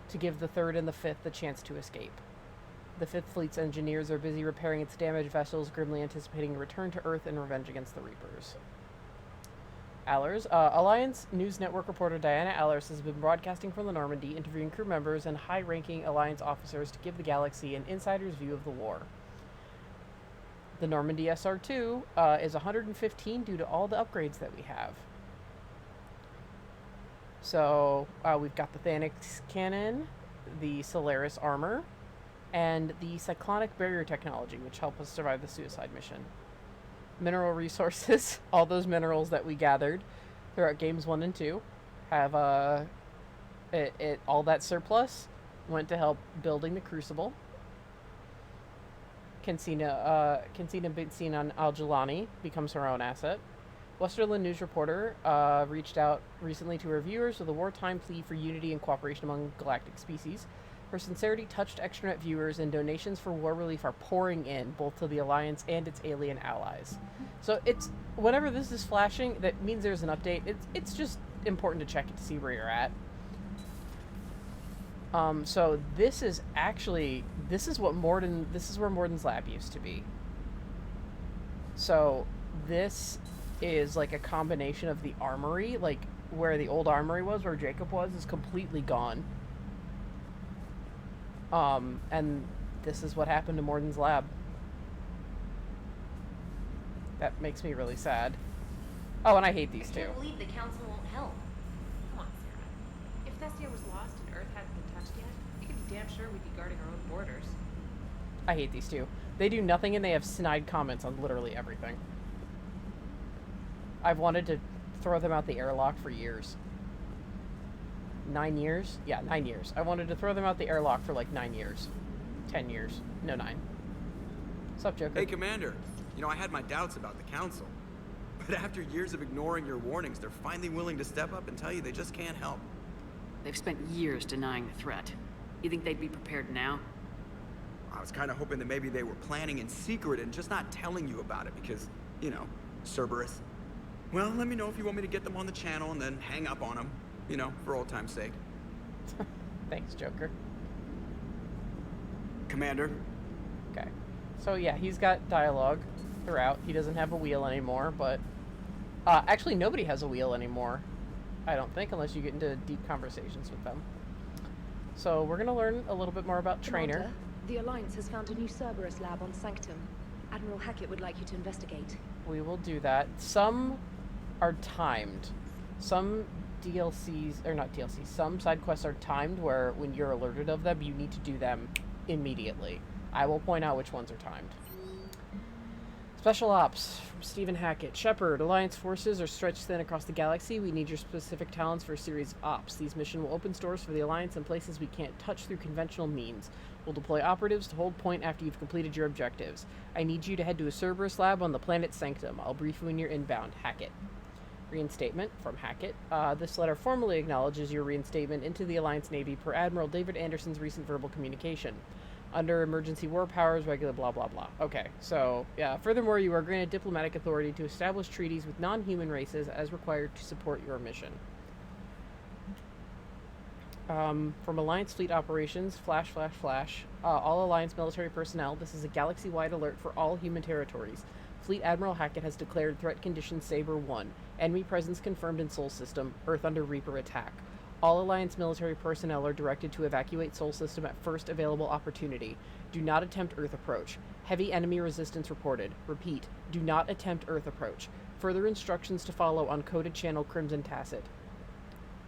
to give the 3rd and the 5th the chance to escape. The 5th Fleet's engineers are busy repairing its damaged vessels, grimly anticipating a return to Earth and revenge against the Reapers. Allers. Alliance News Network reporter Diana Allers has been broadcasting from the Normandy, interviewing crew members and high-ranking Alliance officers to give the galaxy an insider's view of the war. The Normandy SR2 is 115 due to all the upgrades that we have. So, we've got the Thanix cannon, the Solaris armor, and the cyclonic barrier technology, which help us survive the suicide mission. Mineral resources, all those minerals that we gathered throughout games 1 and 2 have all that surplus went to help building the Crucible. Kensina Bitsine on Al-Jalani becomes her own asset. Westerland news reporter reached out recently to her viewers with a wartime plea for unity and cooperation among galactic species. Her sincerity touched extranet viewers, and donations for war relief are pouring in, both to the Alliance and its alien allies. So it's, whenever this is flashing, that means there's an update. It's just important to check it to see where you're at. So this is where Morden's lab used to be. So this is like a combination of the armory, like where the old armory was, where Jacob was, is completely gone. And this is what happened to Morden's lab. That makes me really sad. Oh, and I hate these two. I can't believe the Council won't help. Come on, Sarah. If Thessia was lost and Earth hadn't been touched yet, you can be damn sure we'd be guarding our own borders. I hate these two. They do nothing and they have snide comments on literally everything. I've wanted to throw them out the airlock for years. 9 years? Yeah, 9 years. I wanted to throw them out the airlock for like 9 years. 10 years. No, 9. What's up, Joker? Hey, Commander. You know, I had my doubts about the Council. But after years of ignoring your warnings, they're finally willing to step up and tell you they just can't help. They've spent years denying the threat. You think they'd be prepared now? I was kind of hoping that maybe they were planning in secret and just not telling you about it because, you know, Cerberus. Well, let me know if you want me to get them on the channel and then hang up on them. You know, for old time's sake. Thanks, Joker. Commander. Okay. So yeah, he's got dialogue throughout. He doesn't have a wheel anymore, but Actually, nobody has a wheel anymore. I don't think, unless you get into deep conversations with them. So we're going to learn a little bit more about Trainer. Commander, the Alliance has found a new Cerberus lab on Sanctum. Admiral Hackett would like you to investigate. We will do that. Some are timed. Some DLCs, or not DLCs, some side quests are timed where when you're alerted of them, you need to do them immediately. I will point out which ones are timed. Special Ops from Stephen Hackett. Shepard, Alliance forces are stretched thin across the galaxy. We need your specific talents for a series of ops. These missions will open stores for the Alliance in places we can't touch through conventional means. We'll deploy operatives to hold point after you've completed your objectives. I need you to head to a Cerberus lab on the planet Sanctum. I'll brief you when you're inbound. Hackett. Reinstatement from Hackett. This letter formally acknowledges your reinstatement into the Alliance Navy per Admiral David Anderson's recent verbal communication. Under emergency war powers, regular blah blah blah. Okay, so, yeah. Furthermore, you are granted diplomatic authority to establish treaties with non-human races as required to support your mission. From Alliance Fleet Operations, flash. All Alliance military personnel, this is a galaxy-wide alert for all human territories. Fleet Admiral Hackett has declared threat condition Saber 1. Enemy presence confirmed in Sol System. Earth under Reaper attack. All Alliance military personnel are directed to evacuate Sol System at first available opportunity. Do not attempt Earth approach. Heavy enemy resistance reported. Repeat, do not attempt Earth approach. Further instructions to follow on coded channel Crimson Tacit.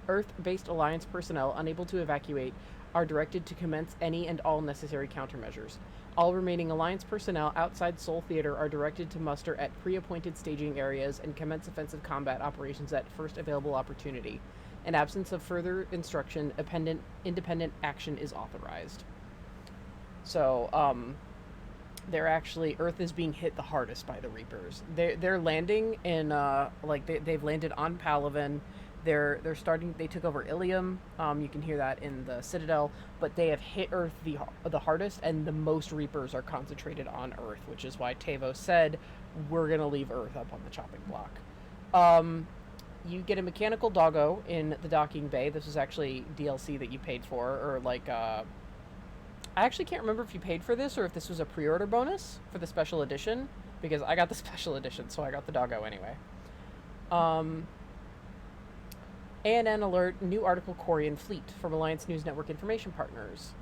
Earth-based Alliance personnel unable to evacuate are directed to commence any and all necessary countermeasures. All remaining Alliance personnel outside Sol Theater are directed to muster at pre-appointed staging areas and commence offensive combat operations at first available opportunity. In absence of further instruction, independent action is authorized. So, Earth is being hit the hardest by the Reapers. They're landing in, they've landed on Palaven. They took over Ilium. You can hear that in the Citadel, but they have hit Earth the hardest, and the most Reapers are concentrated on Earth, which is why Tavo said, we're gonna leave Earth up on the chopping block. You get a mechanical doggo in the docking bay. This was actually DLC that you paid for, or I actually can't remember if you paid for this or if this was a pre-order bonus for the special edition, because I got the special edition, so I got the doggo anyway. ANN alert, new article Quarian fleet from Alliance News Network information partners.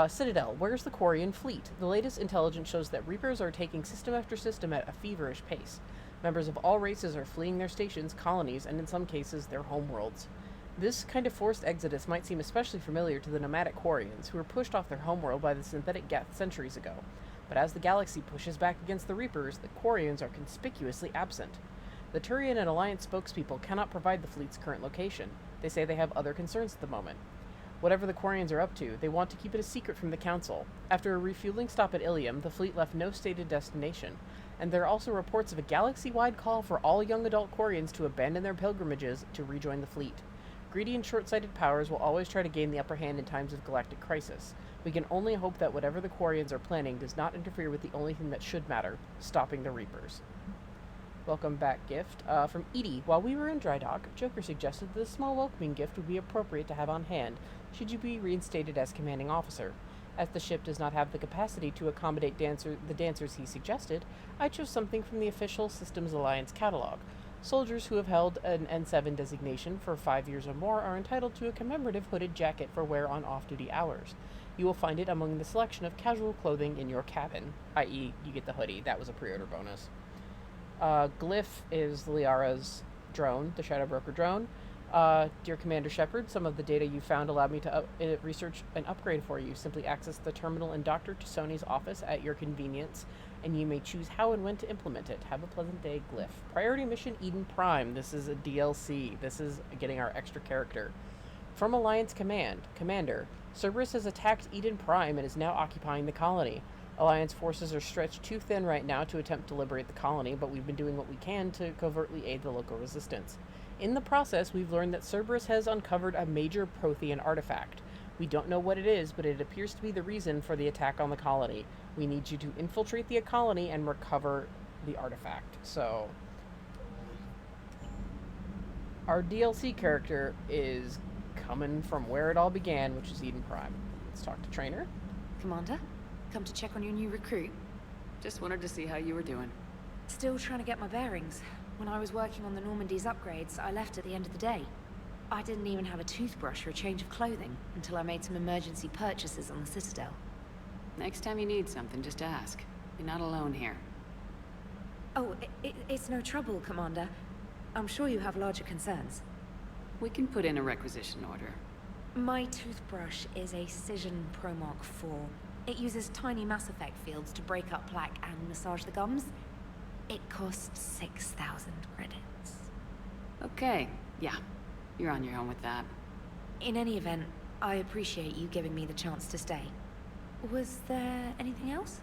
Citadel, where's the Quarian fleet? The latest intelligence shows that Reapers are taking system after system at a feverish pace. Members of all races are fleeing their stations, colonies, and in some cases, their homeworlds. This kind of forced exodus might seem especially familiar to the nomadic Quarians, who were pushed off their homeworld by the synthetic Geth centuries ago. But as the galaxy pushes back against the Reapers, the Quarians are conspicuously absent. The Turian and Alliance spokespeople cannot provide the fleet's current location. They say they have other concerns at the moment. Whatever the Quarians are up to, they want to keep it a secret from the Council. After a refueling stop at Ilium, the fleet left no stated destination, and there are also reports of a galaxy-wide call for all young adult Quarians to abandon their pilgrimages to rejoin the fleet. Greedy and short-sighted powers will always try to gain the upper hand in times of galactic crisis. We can only hope that whatever the Quarians are planning does not interfere with the only thing that should matter, stopping the Reapers. Welcome back gift from Edie. While we were in dry dock, Joker suggested that a small welcoming gift would be appropriate to have on hand, should you be reinstated as commanding officer. As the ship does not have the capacity to accommodate the dancers he suggested, I chose something from the official Systems Alliance catalog. Soldiers who have held an N7 designation for 5 years or more are entitled to a commemorative hooded jacket for wear on off-duty hours. You will find it among the selection of casual clothing in your cabin, i.e. you get the hoodie. That was a pre-order bonus. Glyph is Liara's drone, the Shadow Broker drone. Dear Commander Shepard, some of the data you found allowed me to research an upgrade for you. Simply access the terminal and doctor to Sony's office at your convenience, and you may choose how and when to implement it. Have a pleasant day, Glyph. Priority Mission Eden Prime. This is a DLC. This is getting our extra character. From Alliance Commander, Cerberus has attacked Eden Prime and is now occupying the colony. Alliance forces are stretched too thin right now to attempt to liberate the colony, but we've been doing what we can to covertly aid the local resistance. In the process, we've learned that Cerberus has uncovered a major Prothean artifact. We don't know what it is, but it appears to be the reason for the attack on the colony. We need you to infiltrate the colony and recover the artifact. So, our DLC character is coming from where it all began, which is Eden Prime. Let's talk to Trainer. Commander, come to check on your new recruit. Just wanted to see how you were doing. Still trying to get my bearings. When I was working on the Normandy's upgrades, I left at the end of the day. I didn't even have a toothbrush or a change of clothing until I made some emergency purchases on the Citadel. Next time you need something, just ask. You're not alone here. Oh, it's no trouble, Commander. I'm sure you have larger concerns. We can put in a requisition order. My toothbrush is a Cision Pro Mark IV. It uses tiny Mass Effect fields to break up plaque and massage the gums. It costs 6,000 credits. Okay, yeah. You're on your own with that. In any event, I appreciate you giving me the chance to stay. Was there anything else?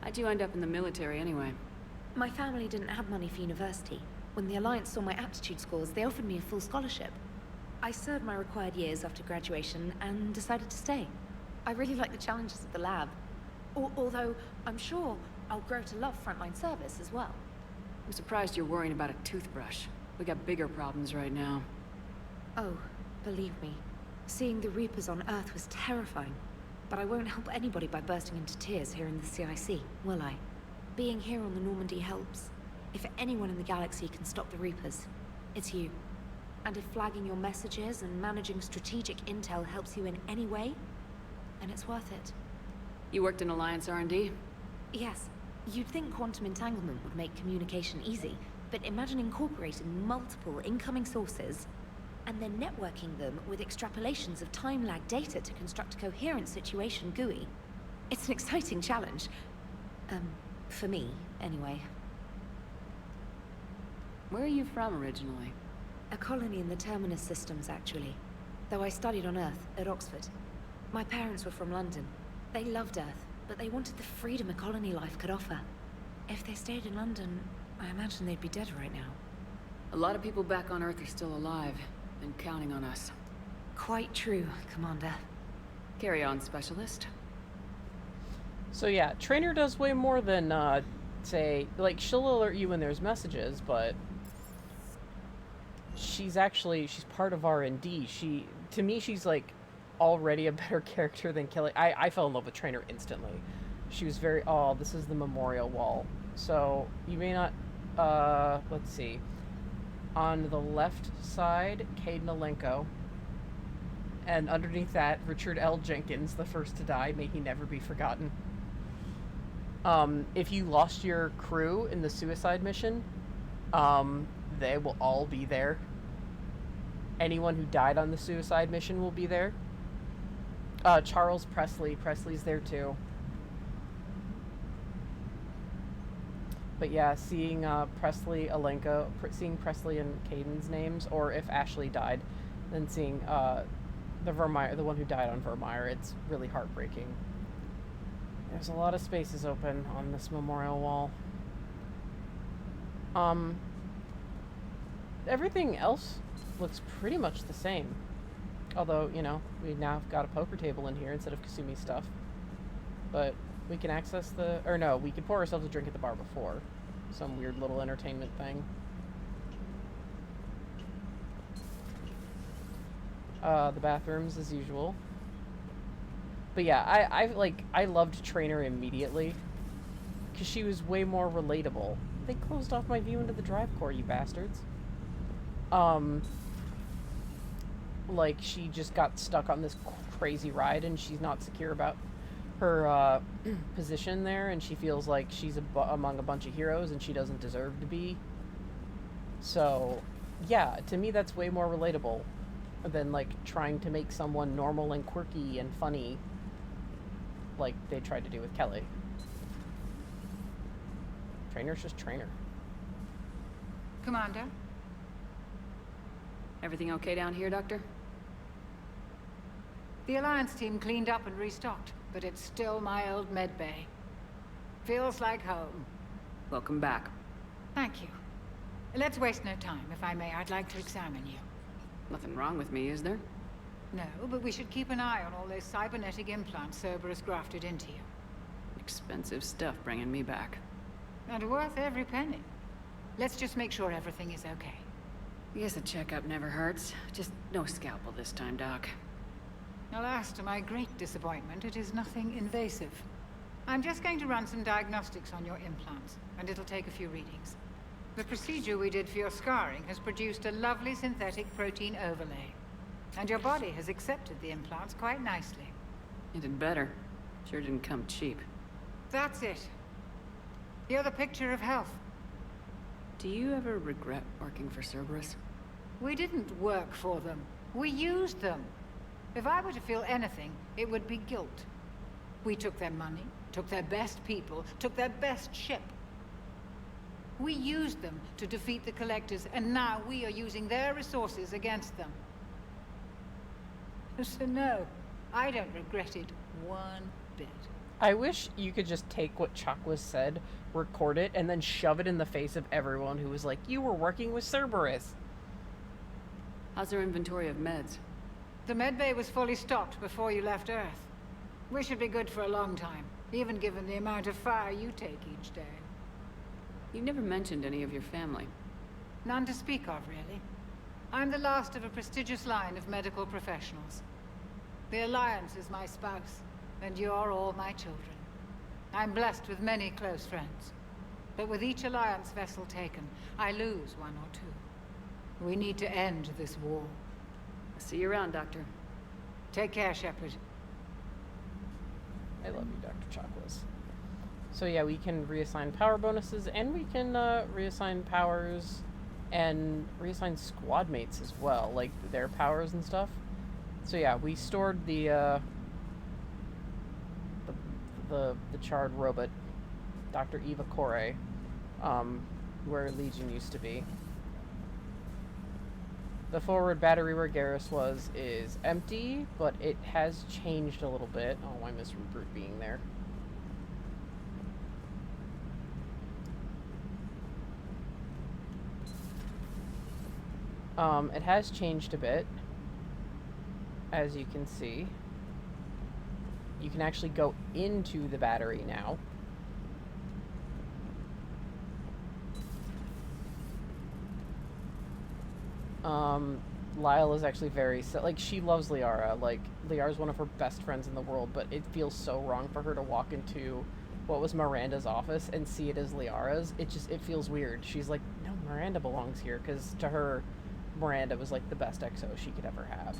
How'd you end up in the military anyway? My family didn't have money for university. When the Alliance saw my aptitude scores, they offered me a full scholarship. I served my required years after graduation and decided to stay. I really like the challenges of the lab. Although, I'm sure I'll grow to love frontline service as well. I'm surprised you're worrying about a toothbrush. We got bigger problems right now. Oh, believe me, seeing the Reapers on Earth was terrifying. But I won't help anybody by bursting into tears here in the CIC, will I? Being here on the Normandy helps. If anyone in the galaxy can stop the Reapers, it's you. And if flagging your messages and managing strategic intel helps you in any way, then it's worth it. You worked in Alliance R&D? Yes. You'd think quantum entanglement would make communication easy, but imagine incorporating multiple incoming sources and then networking them with extrapolations of time-lag data to construct a coherent situation GUI. It's an exciting challenge. For me, anyway. Where are you from originally? A colony in the Terminus systems, actually. Though I studied on Earth, at Oxford. My parents were from London. They loved Earth, but they wanted the freedom a colony life could offer. If they stayed in London, I imagine they'd be dead right now. A lot of people back on Earth are still alive, and counting on us. Quite true, Commander. Carry on, Specialist. So yeah, Trainer does way more than, say, like, she'll alert you when there's messages, but she's part of R&D. To me, she's, like, already a better character than Kelly. I fell in love with Trainer instantly. She was very, this is the memorial wall. So, you may not, let's see. On the left side, Caden Alenko. And underneath that, Richard L. Jenkins, the first to die. May he never be forgotten. If you lost your crew in the suicide mission, they will all be there. Anyone who died on the suicide mission will be there. Charles Presley's there too. But yeah, seeing Presley and Caden's names, or if Ashley died, then seeing the one who died on Vermeer, it's really heartbreaking. There's a lot of spaces open on this memorial wall. Everything else looks pretty much the same. Although, you know, we now have got a poker table in here instead of Kasumi stuff. But we can access we can pour ourselves a drink at the bar before. Some weird little entertainment thing. The bathrooms as usual. But yeah, I loved Trainer immediately. Because she was way more relatable. They closed off my view into the drive core, you bastards. Like, she just got stuck on this crazy ride and she's not secure about her position there, and she feels like she's among a bunch of heroes and she doesn't deserve to be. So, yeah, to me that's way more relatable than, like, trying to make someone normal and quirky and funny like they tried to do with Kelly. Trainer's just Trainer. Commander? Everything okay down here, Doctor? The Alliance team cleaned up and restocked, but it's still my old med bay. Feels like home. Welcome back. Thank you. Let's waste no time. If I may, I'd like to examine you. Nothing wrong with me, is there? No, but we should keep an eye on all those cybernetic implants Cerberus grafted into you. Expensive stuff bringing me back. And worth every penny. Let's just make sure everything is okay. I guess a checkup never hurts. Just no scalpel this time, Doc. Alas, to my great disappointment, it is nothing invasive. I'm just going to run some diagnostics on your implants, and it'll take a few readings. The procedure we did for your scarring has produced a lovely synthetic protein overlay. And your body has accepted the implants quite nicely. You did better. Sure didn't come cheap. That's it. You're the picture of health. Do you ever regret working for Cerberus? We didn't work for them. We used them. If I were to feel anything, it would be guilt. We took their money, took their best people, took their best ship. We used them to defeat the Collectors, and now we are using their resources against them. So no, I don't regret it one bit. I wish you could just take what Chakwas said, record it, and then shove it in the face of everyone who was like, you were working with Cerberus. How's their inventory of meds? The medbay was fully stocked before you left Earth. We should be good for a long time, even given the amount of fire you take each day. You never mentioned any of your family. None to speak of, really. I'm the last of a prestigious line of medical professionals. The Alliance is my spouse, and you're all my children. I'm blessed with many close friends. But with each Alliance vessel taken, I lose one or two. We need to end this war. I'll see you around, Doctor. Take care, Shepard. I love you, Dr. Chakwas. So yeah, we can reassign power bonuses, and we can reassign powers and reassign squad mates as well, like their powers and stuff. So yeah, we stored the charred robot, Dr. Eva Corey, where Legion used to be. The forward battery where Garrus was is empty, but it has changed a little bit. Oh, I miss Rupert being there. It has changed a bit, as you can see. You can actually go into the battery now. Lyle is actually very, like, she loves Liara. Like, Liara's one of her best friends in the world, but it feels so wrong for her to walk into what was Miranda's office and see it as Liara's. It feels weird. She's like, no, Miranda belongs here, because to her, Miranda was like the best XO she could ever have.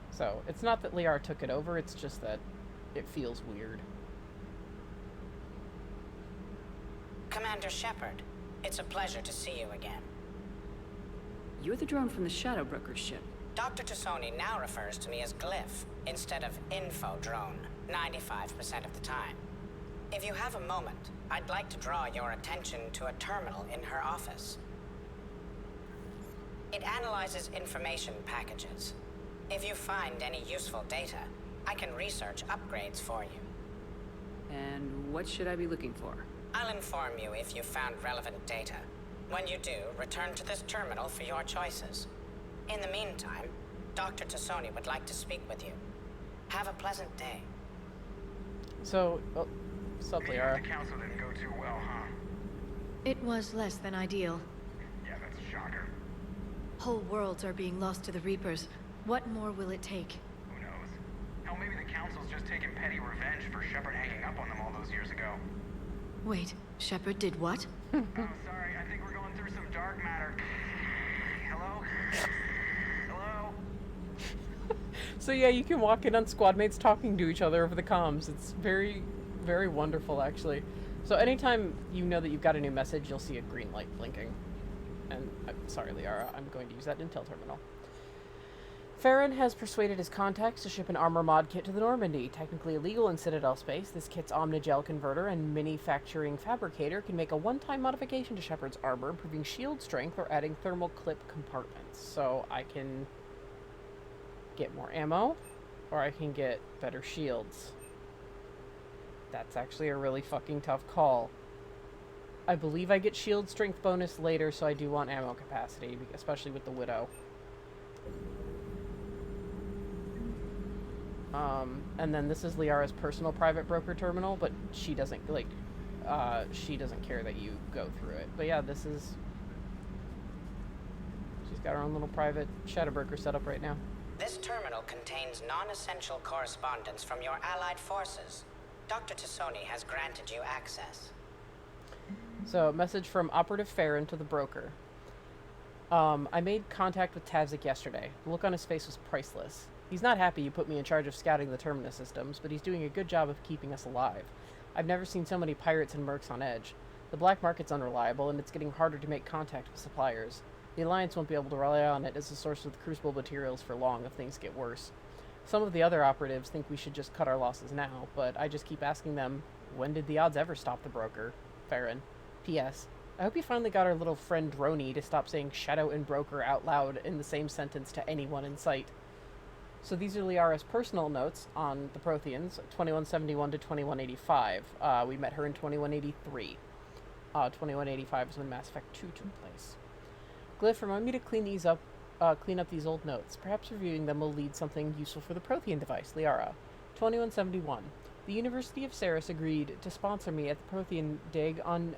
So, it's not that Liara took it over, it's just that it feels weird. Commander Shepard, it's a pleasure to see you again. You're the drone from the Shadow Broker's ship. Dr. Tassoni now refers to me as Glyph instead of Info Drone, 95% of the time. If you have a moment, I'd like to draw your attention to a terminal in her office. It analyzes information packages. If you find any useful data, I can research upgrades for you. And what should I be looking for? I'll inform you if you found relevant data. When you do, return to this terminal for your choices. In the meantime, Dr. Tassoni would like to speak with you. Have a pleasant day. So, sup, Liara? The council didn't go too well, huh? It was less than ideal. Yeah, that's a shocker. Whole worlds are being lost to the Reapers. What more will it take? Who knows? Hell, maybe the council's just taking petty revenge for Shepard hanging up on them all those years ago. Wait, Shepard did what? Oh, sorry, I think we're going through some dark matter. Hello? Hello? So yeah, you can walk in on squad mates talking to each other over the comms. It's very, very wonderful, actually. So anytime you know that you've got a new message, you'll see a green light blinking. And, sorry, Liara, I'm going to use that intel terminal. Farron has persuaded his contacts to ship an armor mod kit to the Normandy. Technically illegal in Citadel space, this kit's Omnigel converter and manufacturing fabricator can make a one-time modification to Shepard's armor, improving shield strength or adding thermal clip compartments. So I can get more ammo, or I can get better shields. That's actually a really fucking tough call. I believe I get shield strength bonus later, so I do want ammo capacity, especially with the Widow. And then this is Liara's personal private broker terminal, but she doesn't, like, she doesn't care that you go through it. But yeah, this is... She's got her own little private shadow broker set up right now. This terminal contains non-essential correspondence from your allied forces. Dr. Tassoni has granted you access. So, message from Operative Farron to the broker. I made contact with Tavzik yesterday. The look on his face was priceless. He's not happy you put me in charge of scouting the Terminus systems, but he's doing a good job of keeping us alive. I've never seen so many pirates and mercs on edge. The black market's unreliable, and it's getting harder to make contact with suppliers. The Alliance won't be able to rely on it as a source of the Crucible materials for long if things get worse. Some of the other operatives think we should just cut our losses now, but I just keep asking them, when did the odds ever stop the broker? Farron. P.S. I hope you finally got our little friend Droney to stop saying shadow and broker out loud in the same sentence to anyone in sight. So these are Liara's personal notes on the Protheans, 2171 to 2185. We met her in 2183. 2185 is when Mass Effect 2 took place. Glyph, remind me to clean up these old notes. Perhaps reviewing them will lead something useful for the Prothean device, Liara. 2171. The University of Ceres agreed to sponsor me at the Prothean dig on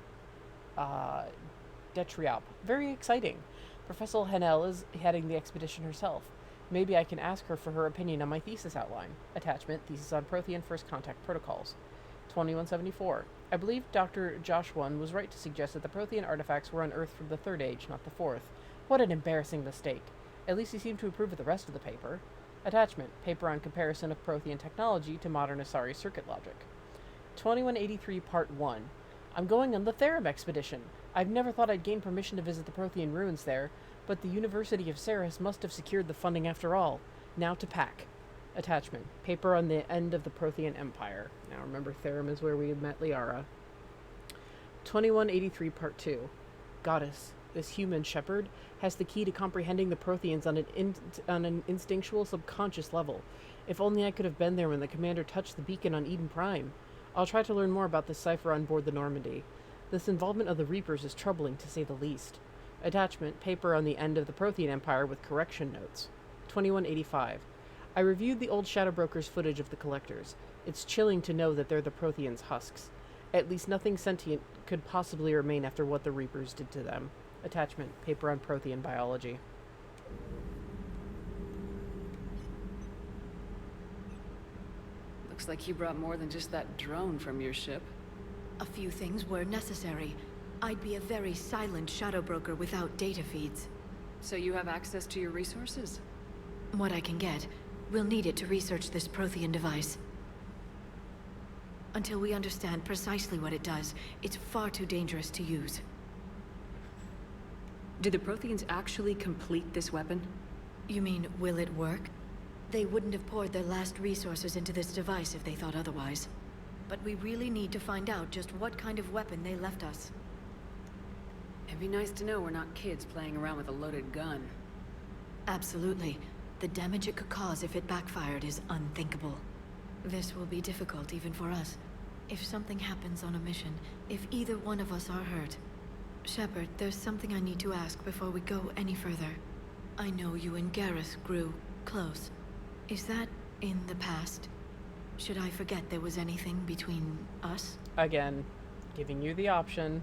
Detriop. Very exciting. Professor Hanel is heading the expedition herself. Maybe I can ask her for her opinion on my thesis outline. Attachment, Thesis on Prothean First Contact Protocols. 2174. I believe Dr. Joshua was right to suggest that the Prothean artifacts were unearthed from the Third Age, not the Fourth. What an embarrassing mistake. At least he seemed to approve of the rest of the paper. Attachment, paper on comparison of Prothean technology to modern Asari circuit logic. 2183 Part 1. I'm going on the Therum expedition. I've never thought I'd gain permission to visit the Prothean ruins there, but the University of Ceres must have secured the funding after all. Now to pack. Attachment, paper on the end of the Prothean Empire. Now remember, Therum is where we met Liara. 2183 Part 2. Goddess, this human shepherd, has the key to comprehending the Protheans on an instinctual subconscious level. If only I could have been there when the commander touched the beacon on Eden Prime. I'll try to learn more about this cipher on board the Normandy. This involvement of the Reapers is troubling, to say the least. Attachment, paper on the end of the Prothean Empire with correction notes. 2185. I reviewed the old Shadow Broker's footage of the Collectors. It's chilling to know that they're the Protheans' husks. At least nothing sentient could possibly remain after what the Reapers did to them. Attachment, paper on Prothean biology. Looks like you brought more than just that drone from your ship. A few things were necessary. I'd be a very silent shadow broker without data feeds. So you have access to your resources? What I can get. We'll need it to research this Prothean device. Until we understand precisely what it does, it's far too dangerous to use. Did the Protheans actually complete this weapon? You mean, will it work? They wouldn't have poured their last resources into this device if they thought otherwise. But we really need to find out just what kind of weapon they left us. It'd be nice to know we're not kids playing around with a loaded gun. Absolutely. The damage it could cause if it backfired is unthinkable. This will be difficult even for us. If something happens on a mission, if either one of us are hurt. Shepard, there's something I need to ask before we go any further. I know you and Gareth grew close. Is that in the past? Should I forget there was anything between us? Again, giving you the option.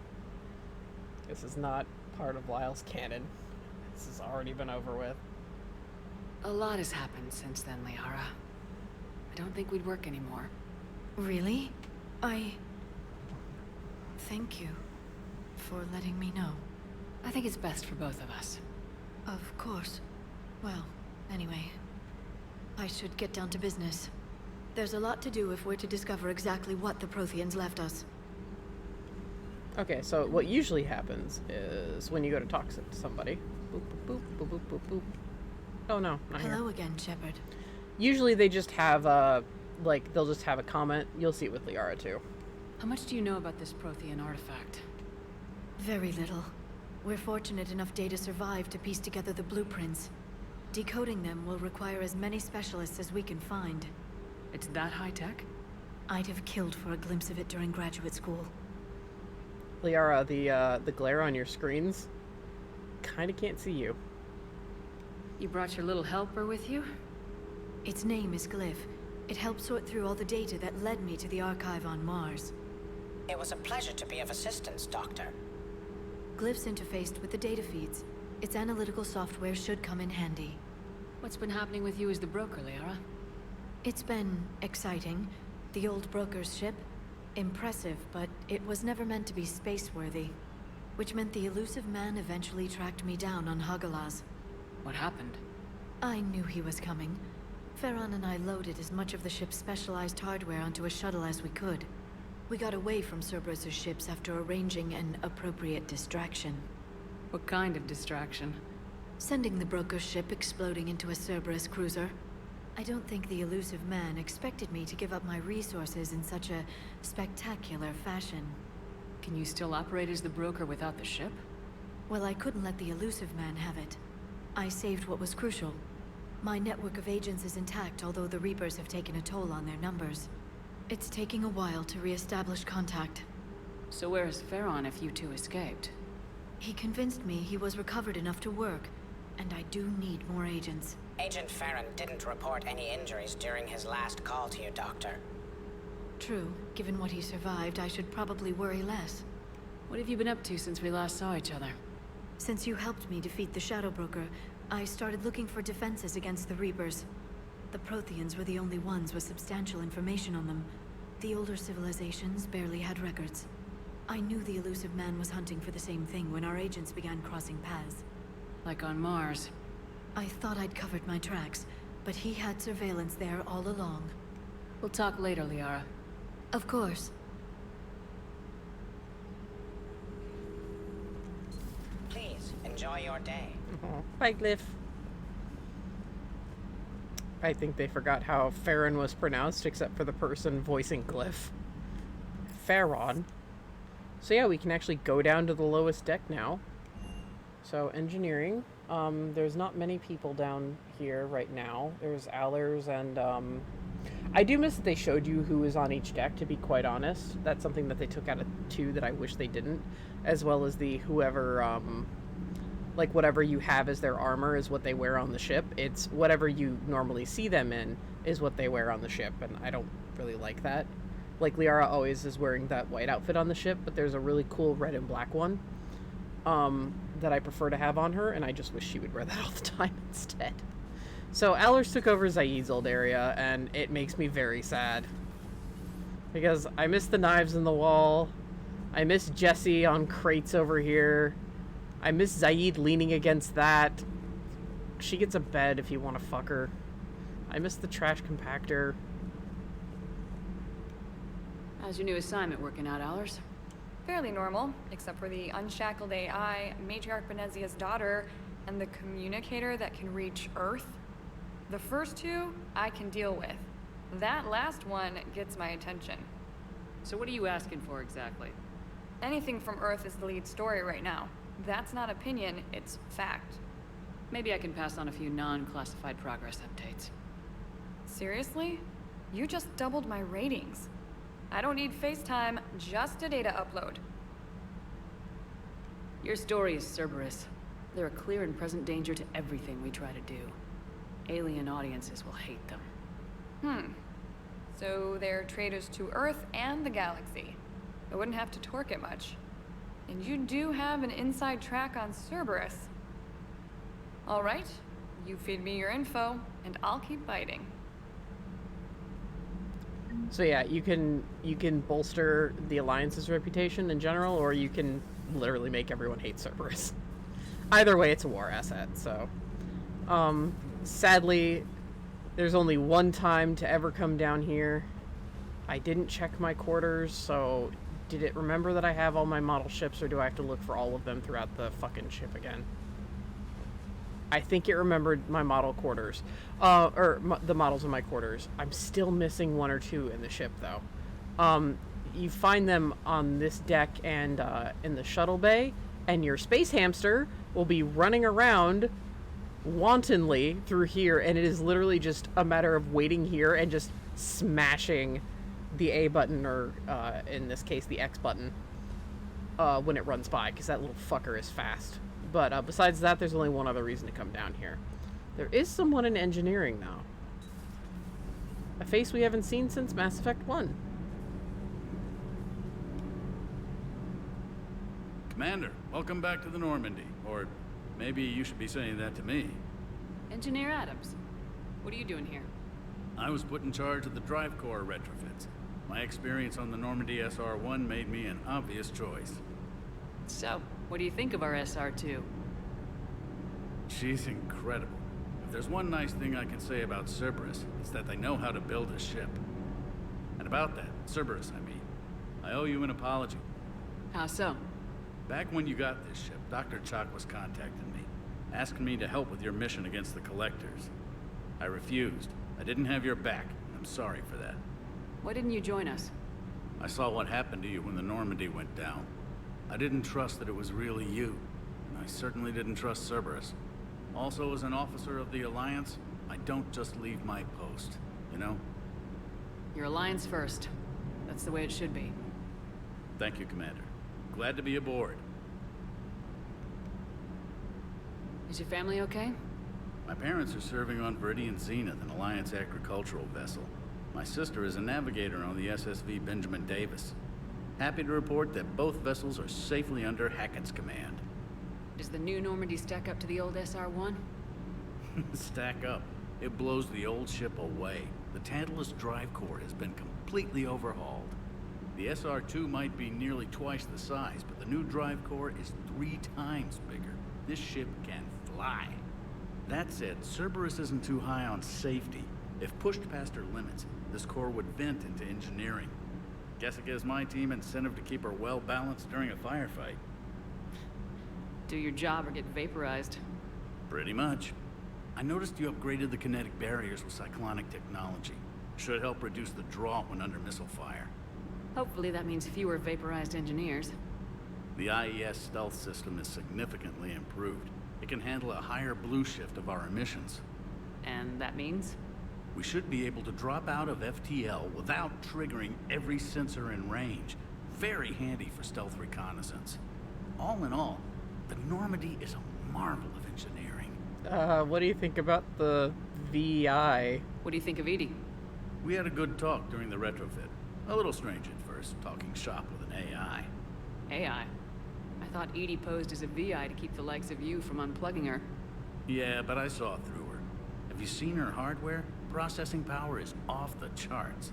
This is not part of Lyle's canon. This has already been over with. A lot has happened since then, Liara. I don't think we'd work anymore. Really? Thank you for letting me know. I think it's best for both of us. Of course. Well, anyway, I should get down to business. There's a lot to do if we're to discover exactly what the Protheans left us. Okay, so what usually happens is when you go to talk to somebody. Boop, boop, boop, boop, boop, boop. Oh no, not here. Hello again, Shepard. Usually they just have they'll just have a comment. You'll see it with Liara too. How much do you know about this Prothean artifact? Very little. We're fortunate enough data survived to piece together the blueprints. Decoding them will require as many specialists as we can find. It's that high-tech? I'd have killed for a glimpse of it during graduate school. Liara, the glare on your screens kinda can't see you. You brought your little helper with you? Its name is Glyph. It helped sort through all the data that led me to the archive on Mars. It was a pleasure to be of assistance, Doctor. Glyph's interfaced with the data feeds. Its analytical software should come in handy. What's been happening with you as the broker, Liara? It's been exciting. The old broker's ship. Impressive, but it was never meant to be space-worthy. Which meant the elusive man eventually tracked me down on Hagalaz. What happened? I knew he was coming. Farron and I loaded as much of the ship's specialized hardware onto a shuttle as we could. We got away from Cerberus' ships after arranging an appropriate distraction. What kind of distraction? Sending the broker's ship exploding into a Cerberus cruiser. I don't think the elusive man expected me to give up my resources in such a spectacular fashion. Can you still operate as the broker without the ship? Well, I couldn't let the elusive man have it. I saved what was crucial. My network of agents is intact, although the Reapers have taken a toll on their numbers. It's taking a while to re-establish contact. So where is Farron if you two escaped? He convinced me he was recovered enough to work, and I do need more agents. Agent Farron didn't report any injuries during his last call to you, Doctor. True. Given what he survived, I should probably worry less. What have you been up to since we last saw each other? Since you helped me defeat the Shadow Broker, I started looking for defenses against the Reapers. The Protheans were the only ones with substantial information on them. The older civilizations barely had records. I knew the elusive man was hunting for the same thing when our agents began crossing paths. Like on Mars. I thought I'd covered my tracks, but he had surveillance there all along. We'll talk later, Liara. Of course. Please, enjoy your day. Bye, Glyph. I think they forgot how Farron was pronounced, except for the person voicing Glyph. Farron. So yeah, we can actually go down to the lowest deck now. So, engineering. There's not many people down here right now. There's Allers and, I do miss that they showed you who was on each deck, to be quite honest. That's something that they took out of 2 that I wish they didn't. As well as the whoever, like, whatever you have as their armor is what they wear on the ship. It's whatever you normally see them in is what they wear on the ship, and I don't really like that. Like, Liara always is wearing that white outfit on the ship, but there's a really cool red and black one that I prefer to have on her, and I just wish she would wear that all the time instead. So, Allers took over Zaid's old area, and it makes me very sad. Because I miss the knives in the wall. I miss Jesse on crates over here. I miss Zaid leaning against that. She gets a bed if you want to fuck her. I miss the trash compactor. How's your new assignment working out, Allers? Fairly normal, except for the unshackled AI, Matriarch Benezia's daughter, and the communicator that can reach Earth. The first 2, I can deal with. That last one gets my attention. So what are you asking for exactly? Anything from Earth is the lead story right now. That's not opinion, it's fact. Maybe I can pass on a few non-classified progress updates. Seriously? You just doubled my ratings. I don't need FaceTime, just a data upload. Your story is Cerberus. They're a clear and present danger to everything we try to do. Alien audiences will hate them. So they're traitors to Earth and the galaxy. I wouldn't have to torque it much. And you do have an inside track on Cerberus. All right, you feed me your info, and I'll keep biting. So yeah, you can bolster the Alliance's reputation in general, or you can literally make everyone hate Cerberus. Either way, it's a war asset, so... sadly, there's only one time to ever come down here. I didn't check my quarters, so did it remember that I have all my model ships, or do I have to look for all of them throughout the fucking ship again? I think it remembered my model quarters. The models in my quarters. I'm still missing 1 or 2 in the ship, though. You find them on this deck and in the shuttle bay, and your space hamster will be running around wantonly through here, and it is literally just a matter of waiting here and just smashing the A button, or in this case, the X button, when it runs by, because that little fucker is fast. But besides that, there's only one other reason to come down here. There is someone in engineering, though. A face we haven't seen since Mass Effect 1. Commander, welcome back to the Normandy. Or maybe you should be saying that to me. Engineer Adams, what are you doing here? I was put in charge of the drive core retrofits. My experience on the Normandy SR1 made me an obvious choice. So, what do you think of our SR2? She's incredible. If there's one nice thing I can say about Cerberus, it's that they know how to build a ship. And about that, Cerberus, I mean, I owe you an apology. How so? Back when you got this ship, Dr. Chalk was contacting me, asking me to help with your mission against the Collectors. I refused. I didn't have your back, and I'm sorry for that. Why didn't you join us? I saw what happened to you when the Normandy went down. I didn't trust that it was really you, and I certainly didn't trust Cerberus. Also, as an officer of the Alliance, I don't just leave my post, you know? Your Alliance first. That's the way it should be. Thank you, Commander. Glad to be aboard. Is your family okay? My parents are serving on Viridian Zenith, an Alliance agricultural vessel. My sister is a navigator on the SSV Benjamin Davis. Happy to report that both vessels are safely under Hackett's command. Does the new Normandy stack up to the old SR1? Stack up. It blows the old ship away. The Tantalus drive core has been completely overhauled. The SR2 might be nearly twice the size, but the new drive core is 3 times bigger. This ship can fly. That said, Cerberus isn't too high on safety. If pushed past her limits, this core would vent into engineering. Guess it gives my team incentive to keep her well balanced during a firefight. Do your job or get vaporized. Pretty much. I noticed you upgraded the kinetic barriers with cyclonic technology. Should help reduce the draw when under missile fire. Hopefully that means fewer vaporized engineers. The IES stealth system is significantly improved. It can handle a higher blue shift of our emissions. And that means? We should be able to drop out of FTL without triggering every sensor in range. Very handy for stealth reconnaissance. All in all, the Normandy is a marvel of engineering. What do you think about the VI? What do you think of Edie? We had a good talk during the retrofit. A little strange at first, talking shop with an AI. AI? I thought Edie posed as a VI to keep the likes of you from unplugging her. Yeah, but I saw through her. Have you seen her hardware? Processing power is off the charts.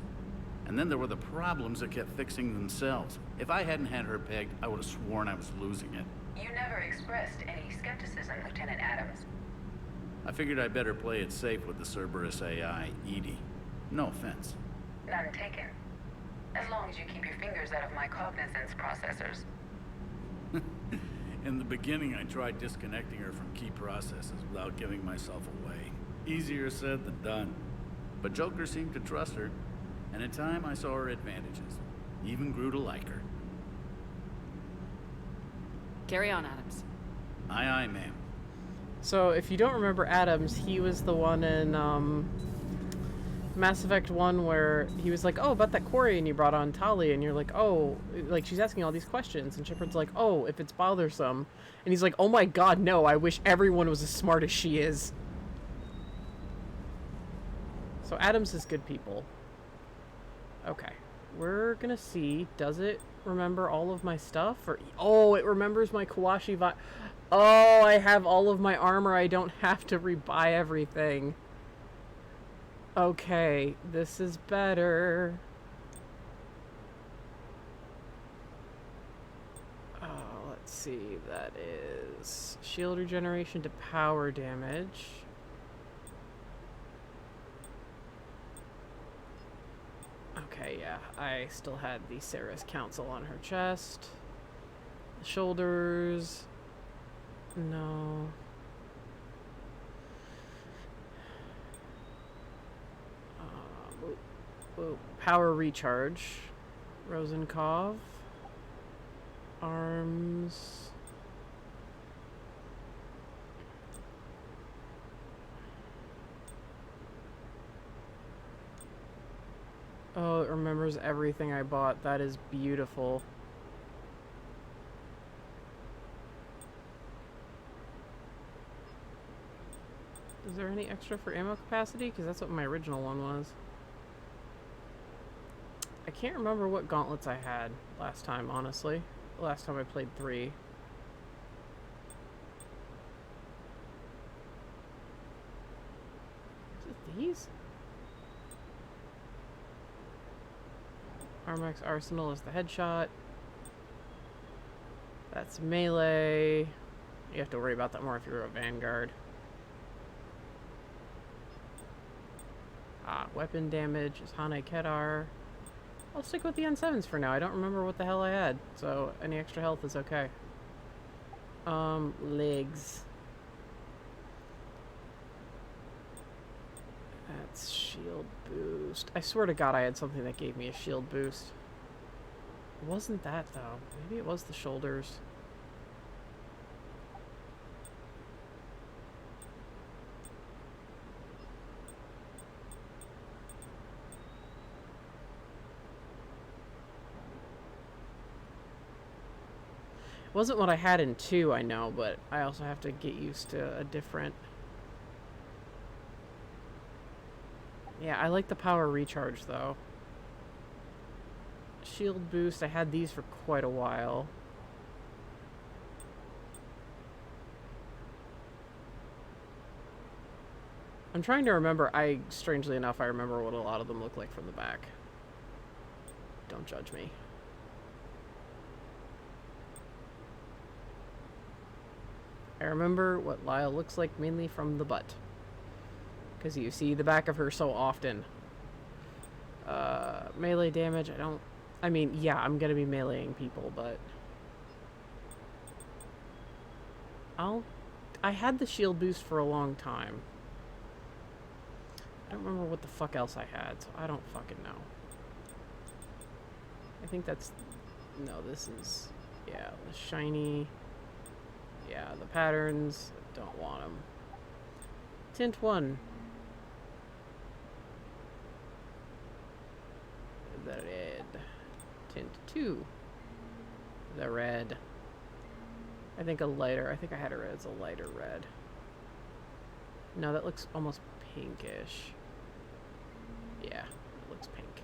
And then there were the problems that kept fixing themselves. If I hadn't had her pegged, I would have sworn I was losing it. You never expressed any skepticism, Lieutenant Adams. I figured I'd better play it safe with the Cerberus AI, Edie. No offense. None taken. As long as you keep your fingers out of my cognizance processors. In the beginning, I tried disconnecting her from key processes without giving myself away. Easier said than done. But Joker seemed to trust her, and in time I saw her advantages. Even grew to like her. Carry on, Adams. Aye, aye, ma'am. So, if you don't remember Adams, he was the one in Mass Effect 1 where he was like, oh, about that quarry, and you brought on Tali, and you're like, oh, like, she's asking all these questions, and Shepard's like, oh, if it's bothersome. And he's like, oh my god, no, I wish everyone was as smart as she is. So Adams is good people. Okay. We're gonna see, does it remember all of my stuff? Or, oh, it remembers my Kawashi vi- Oh, I have all of my armor. I don't have to rebuy everything. Okay, this is better. Let's see, that is shield regeneration to power damage. Okay, yeah, I still had the Sarah's Council on her chest. The shoulders. No. Power recharge. Rosenkopf. Arms. Oh, it remembers everything I bought. That is beautiful. Is there any extra for ammo capacity? Because that's what my original one was. I can't remember what gauntlets I had last time, honestly. Last time I played 3. these? Armax Arsenal is the headshot. That's melee. You have to worry about that more if you're a Vanguard. Weapon damage is Hane Kedar. I'll stick with the N7s for now. I don't remember what the hell I had, so any extra health is okay. Legs. That's shield boost. I swear to God I had something that gave me a shield boost. It wasn't that, though. Maybe it was the shoulders. It wasn't what I had in 2, I know, but I also have to get used to a different... Yeah, I like the power recharge, though. Shield boost, I had these for quite a while. I'm trying to remember. Strangely enough, I remember what a lot of them look like from the back. Don't judge me. I remember what Lyle looks like mainly from the butt. Because you see the back of her so often. Melee damage, I mean, yeah, I'm gonna be meleeing people, but... I had the shield boost for a long time. I don't remember what the fuck else I had, so I don't fucking know. I think that's... No, this is... Yeah, the shiny... Yeah, the patterns, don't want them. Tint 1. The red. Tint 2. The red. I think a lighter, I think I had it as a lighter red. No, that looks almost pinkish. Yeah, it looks pink.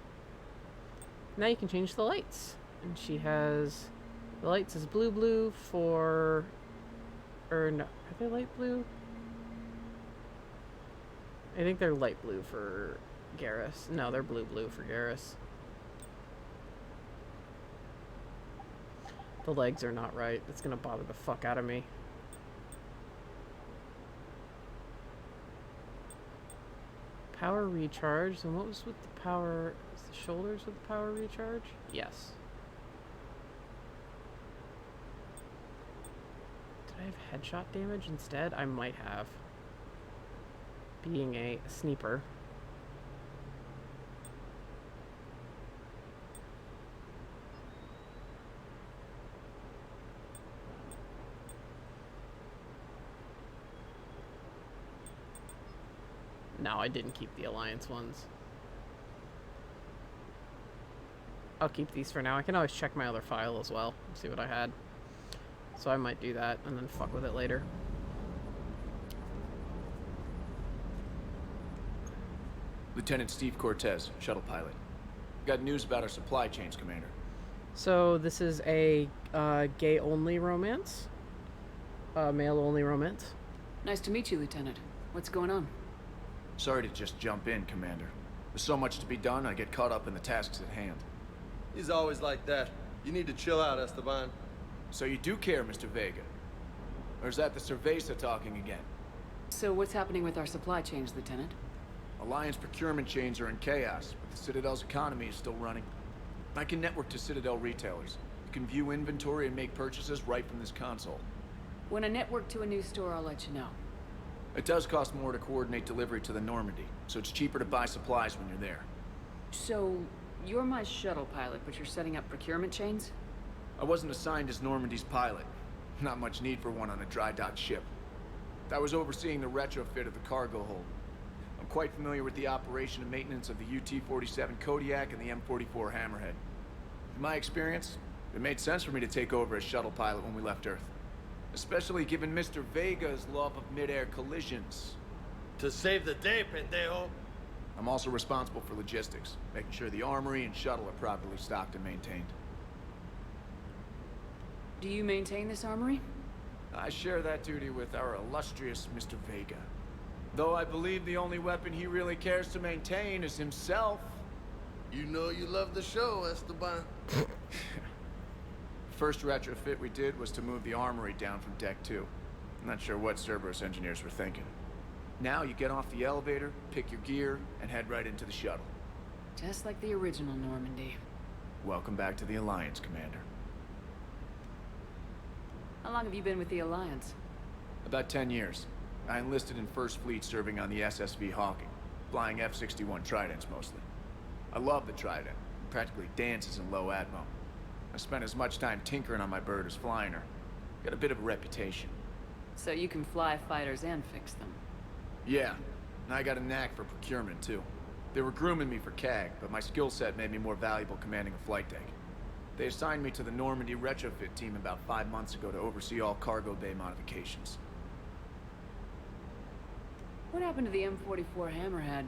Now you can change the lights. And she has... The lights is blue for... Or no, are they light blue? I think they're light blue for Garrus. No, they're blue for Garrus. The legs are not right. It's gonna bother the fuck out of me. Power recharge. And what was with the power? Is the shoulders with the power recharge? Yes. I have headshot damage instead? I might have. Being a sniper. No, I didn't keep the Alliance ones. I'll keep these for now. I can always check my other file as well. See what I had. So I might do that and then fuck with it later. Lieutenant Steve Cortez, shuttle pilot. Got news about our supply chains, Commander. So this is a gay-only romance? Male-only romance? Nice to meet you, Lieutenant. What's going on? Sorry to just jump in, Commander. There's so much to be done, I get caught up in the tasks at hand. He's always like that. You need to chill out, Esteban. So you do care, Mr. Vega? Or is that the Cerveza talking again? So what's happening with our supply chains, Lieutenant? Alliance procurement chains are in chaos, but the Citadel's economy is still running. I can network to Citadel retailers. You can view inventory and make purchases right from this console. When I network to a new store, I'll let you know. It does cost more to coordinate delivery to the Normandy, so it's cheaper to buy supplies when you're there. So, you're my shuttle pilot, but you're setting up procurement chains? I wasn't assigned as Normandy's pilot. Not much need for one on a dry dock ship. I was overseeing the retrofit of the cargo hold. I'm quite familiar with the operation and maintenance of the UT-47 Kodiak and the M44 Hammerhead. In my experience, it made sense for me to take over as shuttle pilot when we left Earth. Especially given Mr. Vega's love of mid-air collisions. To save the day, pendejo. I'm also responsible for logistics, making sure the armory and shuttle are properly stocked and maintained. Do you maintain this armory? I share that duty with our illustrious Mr. Vega. Though I believe the only weapon he really cares to maintain is himself. You know you love the show, Esteban. First retrofit we did was to move the armory down from Deck 2. I'm not sure what Cerberus engineers were thinking. Now you get off the elevator, pick your gear, and head right into the shuttle. Just like the original Normandy. Welcome back to the Alliance, Commander. How long have you been with the Alliance? About 10 years. I enlisted in First Fleet serving on the SSV Hawking, flying F-61 Tridents mostly. I love the Trident. It practically dances in low atmo. I spent as much time tinkering on my bird as flying her. Got a bit of a reputation. So you can fly fighters and fix them. Yeah, and I got a knack for procurement too. They were grooming me for CAG, but my skill set made me more valuable commanding a flight deck. They assigned me to the Normandy retrofit team about 5 months ago to oversee all cargo bay modifications. What happened to the M44 Hammerhead?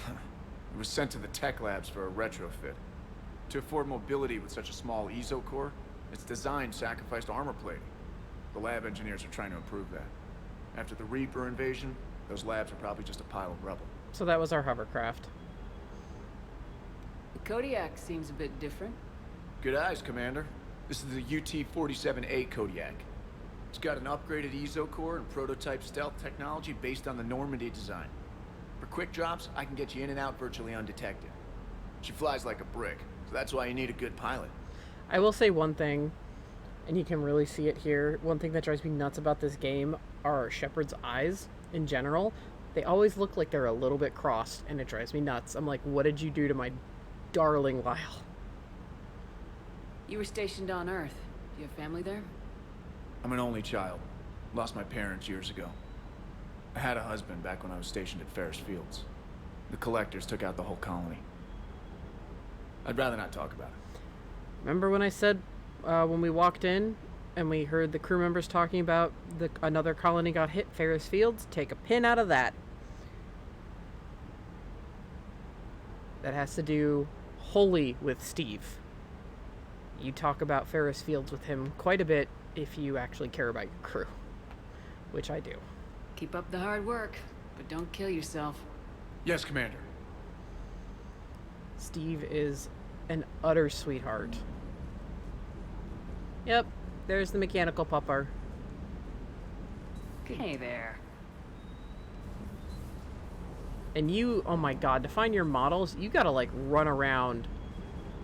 It was sent to the tech labs for a retrofit. To afford mobility with such a small ESO core, its design sacrificed armor plating. The lab engineers are trying to improve that. After the Reaper invasion, those labs are probably just a pile of rubble. So that was our hovercraft. The Kodiak seems a bit different. Good eyes, Commander. This is the UT-47A Kodiak. It's got an upgraded ESO core and prototype stealth technology based on the Normandy design. For quick drops, I can get you in and out virtually undetected. She flies like a brick, so that's why you need a good pilot. I will say one thing, and you can really see it here. One thing that drives me nuts about this game are Shepard's eyes in general. They always look like they're a little bit crossed, and it drives me nuts. I'm like, what did you do to my darling Lyle? You were stationed on Earth. Do you have family there? I'm an only child. Lost my parents years ago. I had a husband back when I was stationed at Ferris Fields. The Collectors took out the whole colony. I'd rather not talk about it. Remember when I said when we walked in and we heard the crew members talking about another colony got hit, Ferris Fields? Take a pin out of that. That has to do wholly with Steve. You talk about Ferris Fields with him quite a bit if you actually care about your crew, which I do. Keep up the hard work, but don't kill yourself. Yes, Commander. Steve is an utter sweetheart. Yep, there's the mechanical pupper. Hey there. And you, oh my god, to find your models, you gotta like run around.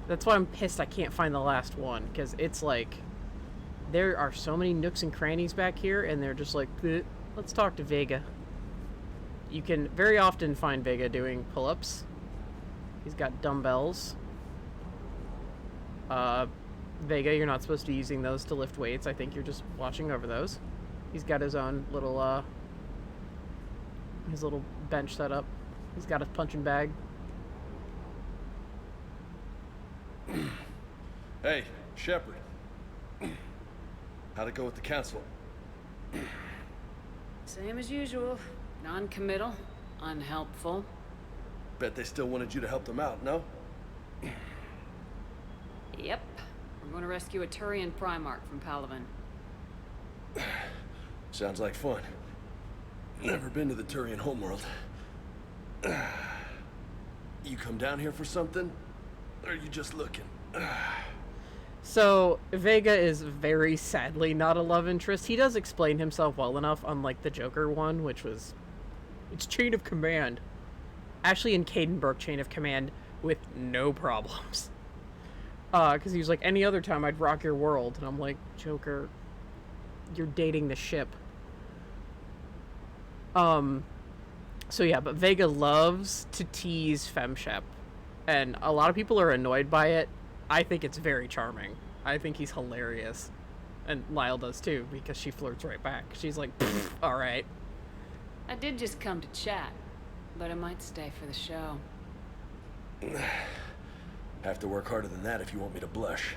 That's why I'm pissed I can't find the last one, because it's like, there are so many nooks and crannies back here, and they're just like, bleh. Let's talk to Vega. You can very often find Vega doing pull-ups. He's got dumbbells. Vega, you're not supposed to be using those to lift weights. I think you're just watching over those. He's got his own little, his little bench set up. He's got his punching bag. Hey, Shepard. How'd it go with the council? Same as usual. Non-committal. Unhelpful. Bet they still wanted you to help them out, no? Yep. We're going to rescue a Turian Primarch from Palaven. Sounds like fun. Never been to the Turian homeworld. You come down here for something? Or are you just looking? So, Vega is very sadly not a love interest. He does explain himself well enough, unlike the Joker one, which was... It's chain of command. Ashley and Caden broke chain of command with no problems. Because he was like, any other time I'd rock your world. And I'm like, Joker, you're dating the ship. So yeah, but Vega loves to tease FemShep. And a lot of people are annoyed by it. I think it's very charming. I think he's hilarious. And Lyle does too, because she flirts right back. She's like, alright. I did just come to chat, but I might stay for the show. Have to work harder than that if you want me to blush.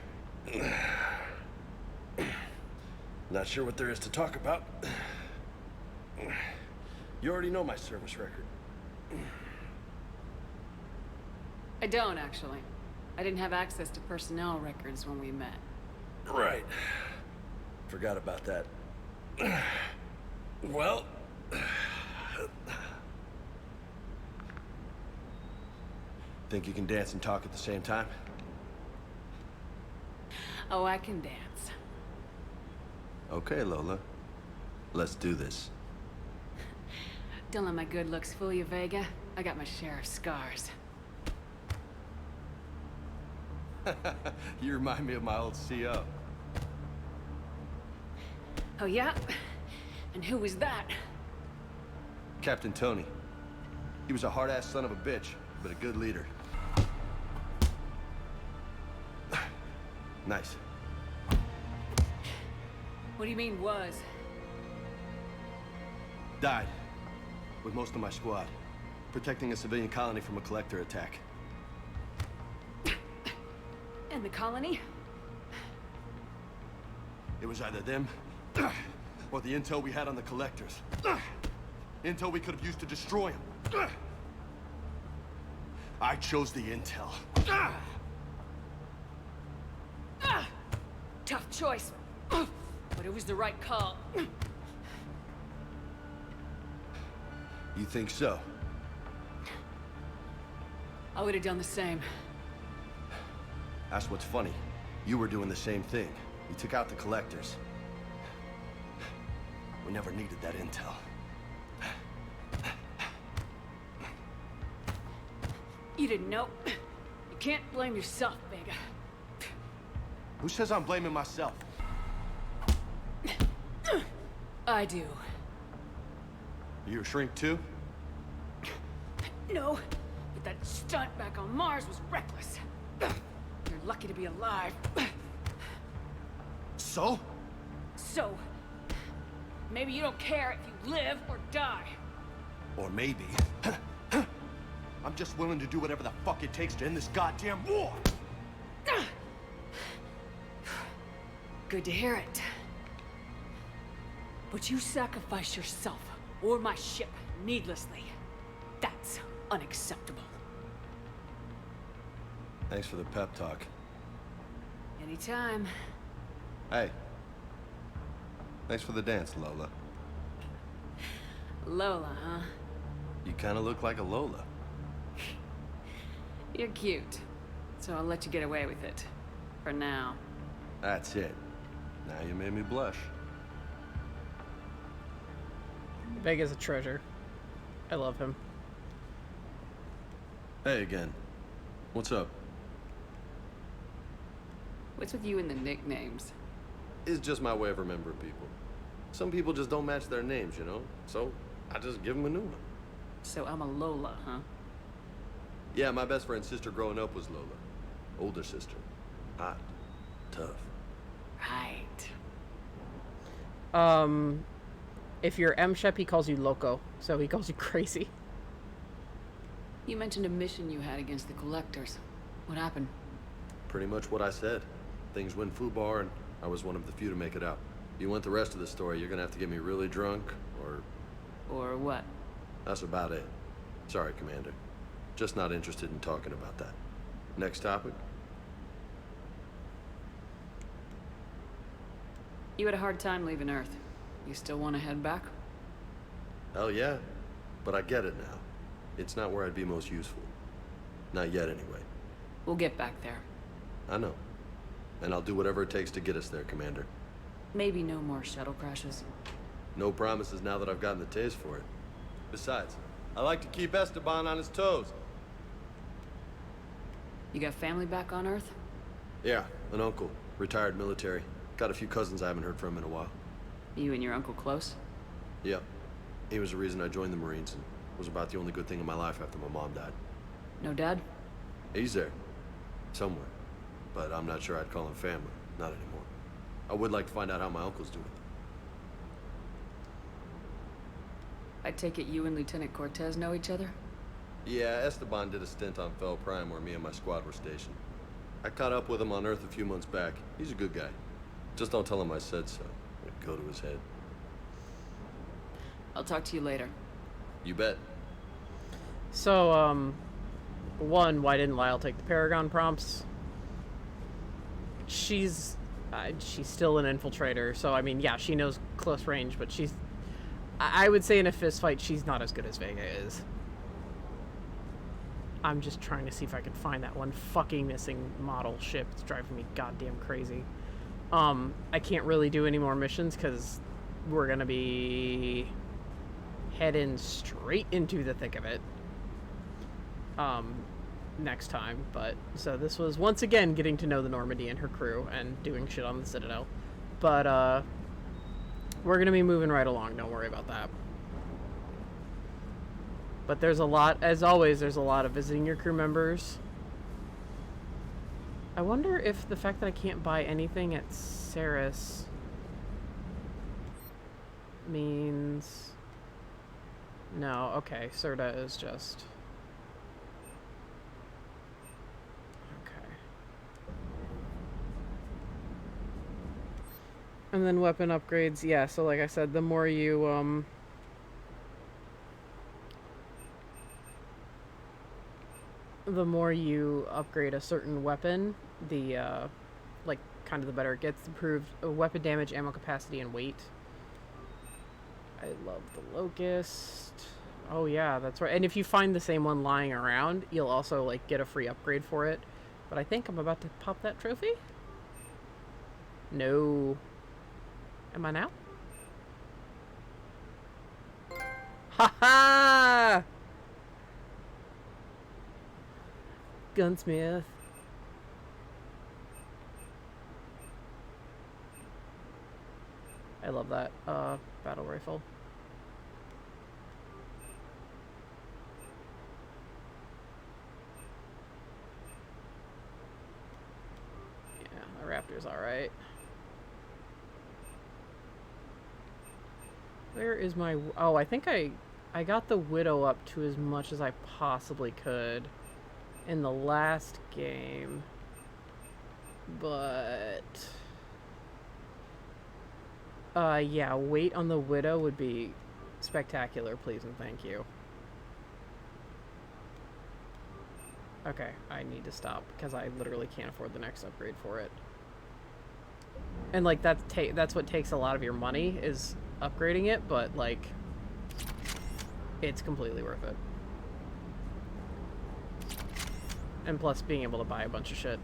Not sure what there is to talk about. You already know my service record. I don't, actually. I didn't have access to personnel records when we met. Right. Forgot about that. Well, Think you can dance and talk at the same time? Oh, I can dance. Okay, Lola. Let's do this. Don't let my good looks fool you, Vega. I got my share of scars. You remind me of my old CO. Oh, yeah? And who was that? Captain Tony. He was a hard-ass son of a bitch, but a good leader. Nice. What do you mean, was? Died. With most of my squad. Protecting a civilian colony from a collector attack. And the colony? It was either them, or the intel we had on the collectors. Intel we could have used to destroy them. I chose the intel. Tough choice. But it was the right call. You think so? I would have done the same. That's what's funny. You were doing the same thing. You took out the collectors. We never needed that intel. You didn't know. You can't blame yourself, Vega. Who says I'm blaming myself? I do. You a shrink too? No, but that stunt back on Mars was reckless. You're lucky to be alive. So? So, maybe you don't care if you live or die. Or maybe... I'm just willing to do whatever the fuck it takes to end this goddamn war! Good to hear it. But you sacrificed yourself, or my ship, needlessly. That's unacceptable. Thanks for the pep talk. Anytime. Hey. Thanks for the dance, Lola. Lola, huh? You kinda look like a Lola. You're cute. So I'll let you get away with it. For now. That's it. Now you made me blush. Vega's a treasure. I love him. Hey again. What's up? What's with you and the nicknames? It's just my way of remembering people. Some people just don't match their names, you know? So, I just give them a new one. So I'm a Lola, huh? Yeah, my best friend's sister growing up was Lola. Older sister. Hot. Tough. Right. If you're M-Shep, he calls you loco, so he calls you crazy. You mentioned a mission you had against the collectors. What happened? Pretty much what I said. Things went foobar, and I was one of the few to make it out. You want the rest of the story, you're gonna have to get me really drunk, or... Or what? That's about it. Sorry, Commander. Just not interested in talking about that. Next topic? You had a hard time leaving Earth. You still want to head back? Hell yeah. But I get it now. It's not where I'd be most useful. Not yet, anyway. We'll get back there. I know. And I'll do whatever it takes to get us there, Commander. Maybe no more shuttle crashes. No promises now that I've gotten the taste for it. Besides, I like to keep Esteban on his toes. You got family back on Earth? Yeah, an uncle. Retired military. Got a few cousins I haven't heard from in a while. You and your uncle close? Yep. He was the reason I joined the Marines and was about the only good thing in my life after my mom died. No dad? He's there. Somewhere. But I'm not sure I'd call him family. Not anymore. I would like to find out how my uncle's doing. I take it you and Lieutenant Cortez know each other? Yeah, Esteban did a stint on Fel Prime where me and my squad were stationed. I caught up with him on Earth a few months back. He's a good guy. Just don't tell him I said so. It'd go to his head. I'll talk to you later. You bet. So, one, why didn't Lyle take the Paragon prompts? She's still an infiltrator, so I mean, yeah, she knows close range, but she's I would say in a fist fight, she's not as good as Vega is. I'm just trying to see if I can find that one fucking missing model ship. It's driving me goddamn crazy. I can't really do any more missions because we're gonna be heading straight into the thick of it next time. But so this was once again getting to know the Normandy and her crew and doing shit on the Citadel. But we're gonna be moving right along, don't worry about that. But there's a lot, as always, there's a lot of visiting your crew members. I wonder if the fact that I can't buy anything at Ceres means... No, okay, Serta is just... Okay. And then weapon upgrades, yeah, so like I said, the more you, the more you upgrade a certain weapon, the, like, kind of the better it gets. Improved weapon damage, ammo capacity, and weight. I love the Locust. Oh yeah, that's right. And if you find the same one lying around, you'll also, like, get a free upgrade for it. But I think I'm about to pop that trophy? No. Am I now? Ha-ha! Gunsmith. I love that battle rifle. Yeah, the Raptor's alright. Where is my... Oh, I think I got the Widow up to as much as I possibly could in the last game, but yeah, weight on the Widow would be spectacular, please and thank you. Okay, I need to stop because I literally can't afford the next upgrade for it. And like that's what takes a lot of your money is upgrading it, but like it's completely worth it. And plus being able to buy a bunch of shit.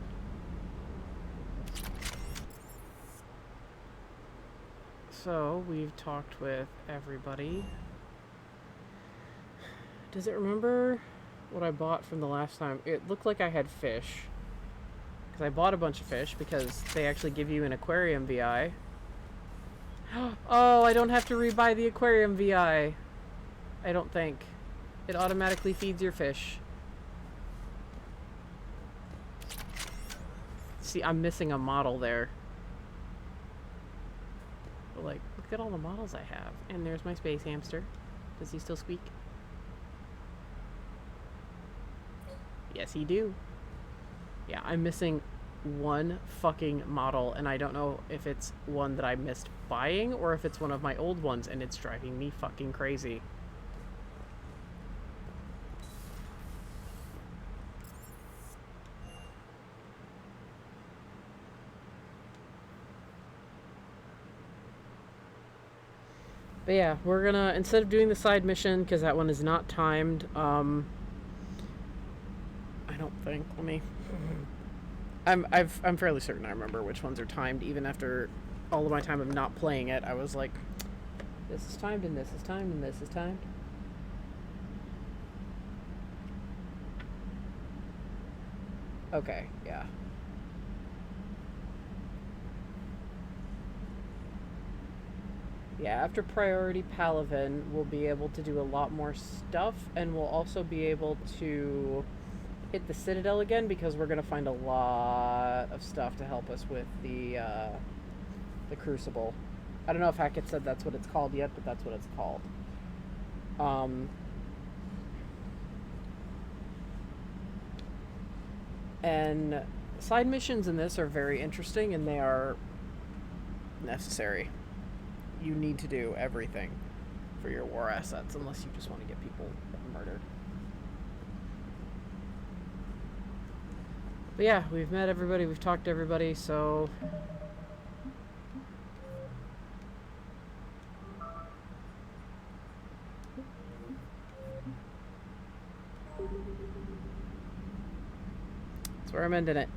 So, we've talked with everybody. Does it remember what I bought from the last time? It looked like I had fish. Because I bought a bunch of fish because they actually give you an aquarium VI. Oh, I don't have to rebuy the aquarium VI. I don't think. It automatically feeds your fish. See, I'm missing a model there. But like, look at all the models I have. And there's my space hamster. Does he still squeak? Yes, he do. Yeah, I'm missing one fucking model, and I don't know if it's one that I missed buying or if it's one of my old ones, and it's driving me fucking crazy. But yeah, we're gonna, instead of doing the side mission, because that one is not timed, I don't think, let me, I'm fairly certain I remember which ones are timed, even after all of my time of not playing it. I was like, this is timed, and this is timed, and this is timed. Okay, yeah. Yeah, after Priority Palaven, we'll be able to do a lot more stuff, and we'll also be able to hit the Citadel again, because we're going to find a lot of stuff to help us with the Crucible. I don't know if Hackett said that's what it's called yet, but that's what it's called. And side missions in this are very interesting, and they are necessary. You need to do everything for your war assets, unless you just want to get people murdered. But yeah, we've met everybody, we've talked to everybody, so... where I'm ending it.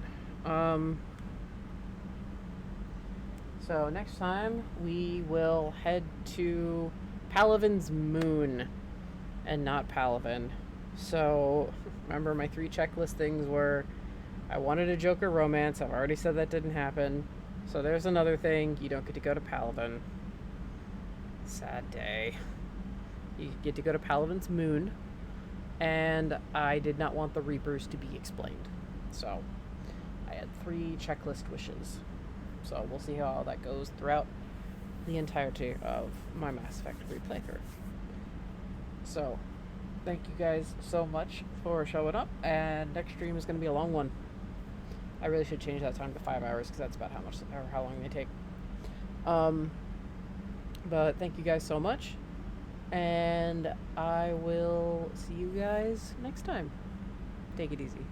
So next time we will head to Palaven's moon and not Palaven. So remember, my 3 checklist things were, I wanted a Joker romance. I've already said that didn't happen. So there's another thing. You don't get to go to Palaven. Sad day. You get to go to Palaven's moon. And I did not want the Reapers to be explained. So I had 3 checklist wishes. So we'll see how all that goes throughout the entirety of my Mass Effect 3 playthrough. So thank you guys so much for showing up, and next stream is going to be a long one. I really should change that time to 5 hours, because that's about how long they take. But thank you guys so much, and I will see you guys next time. Take it easy.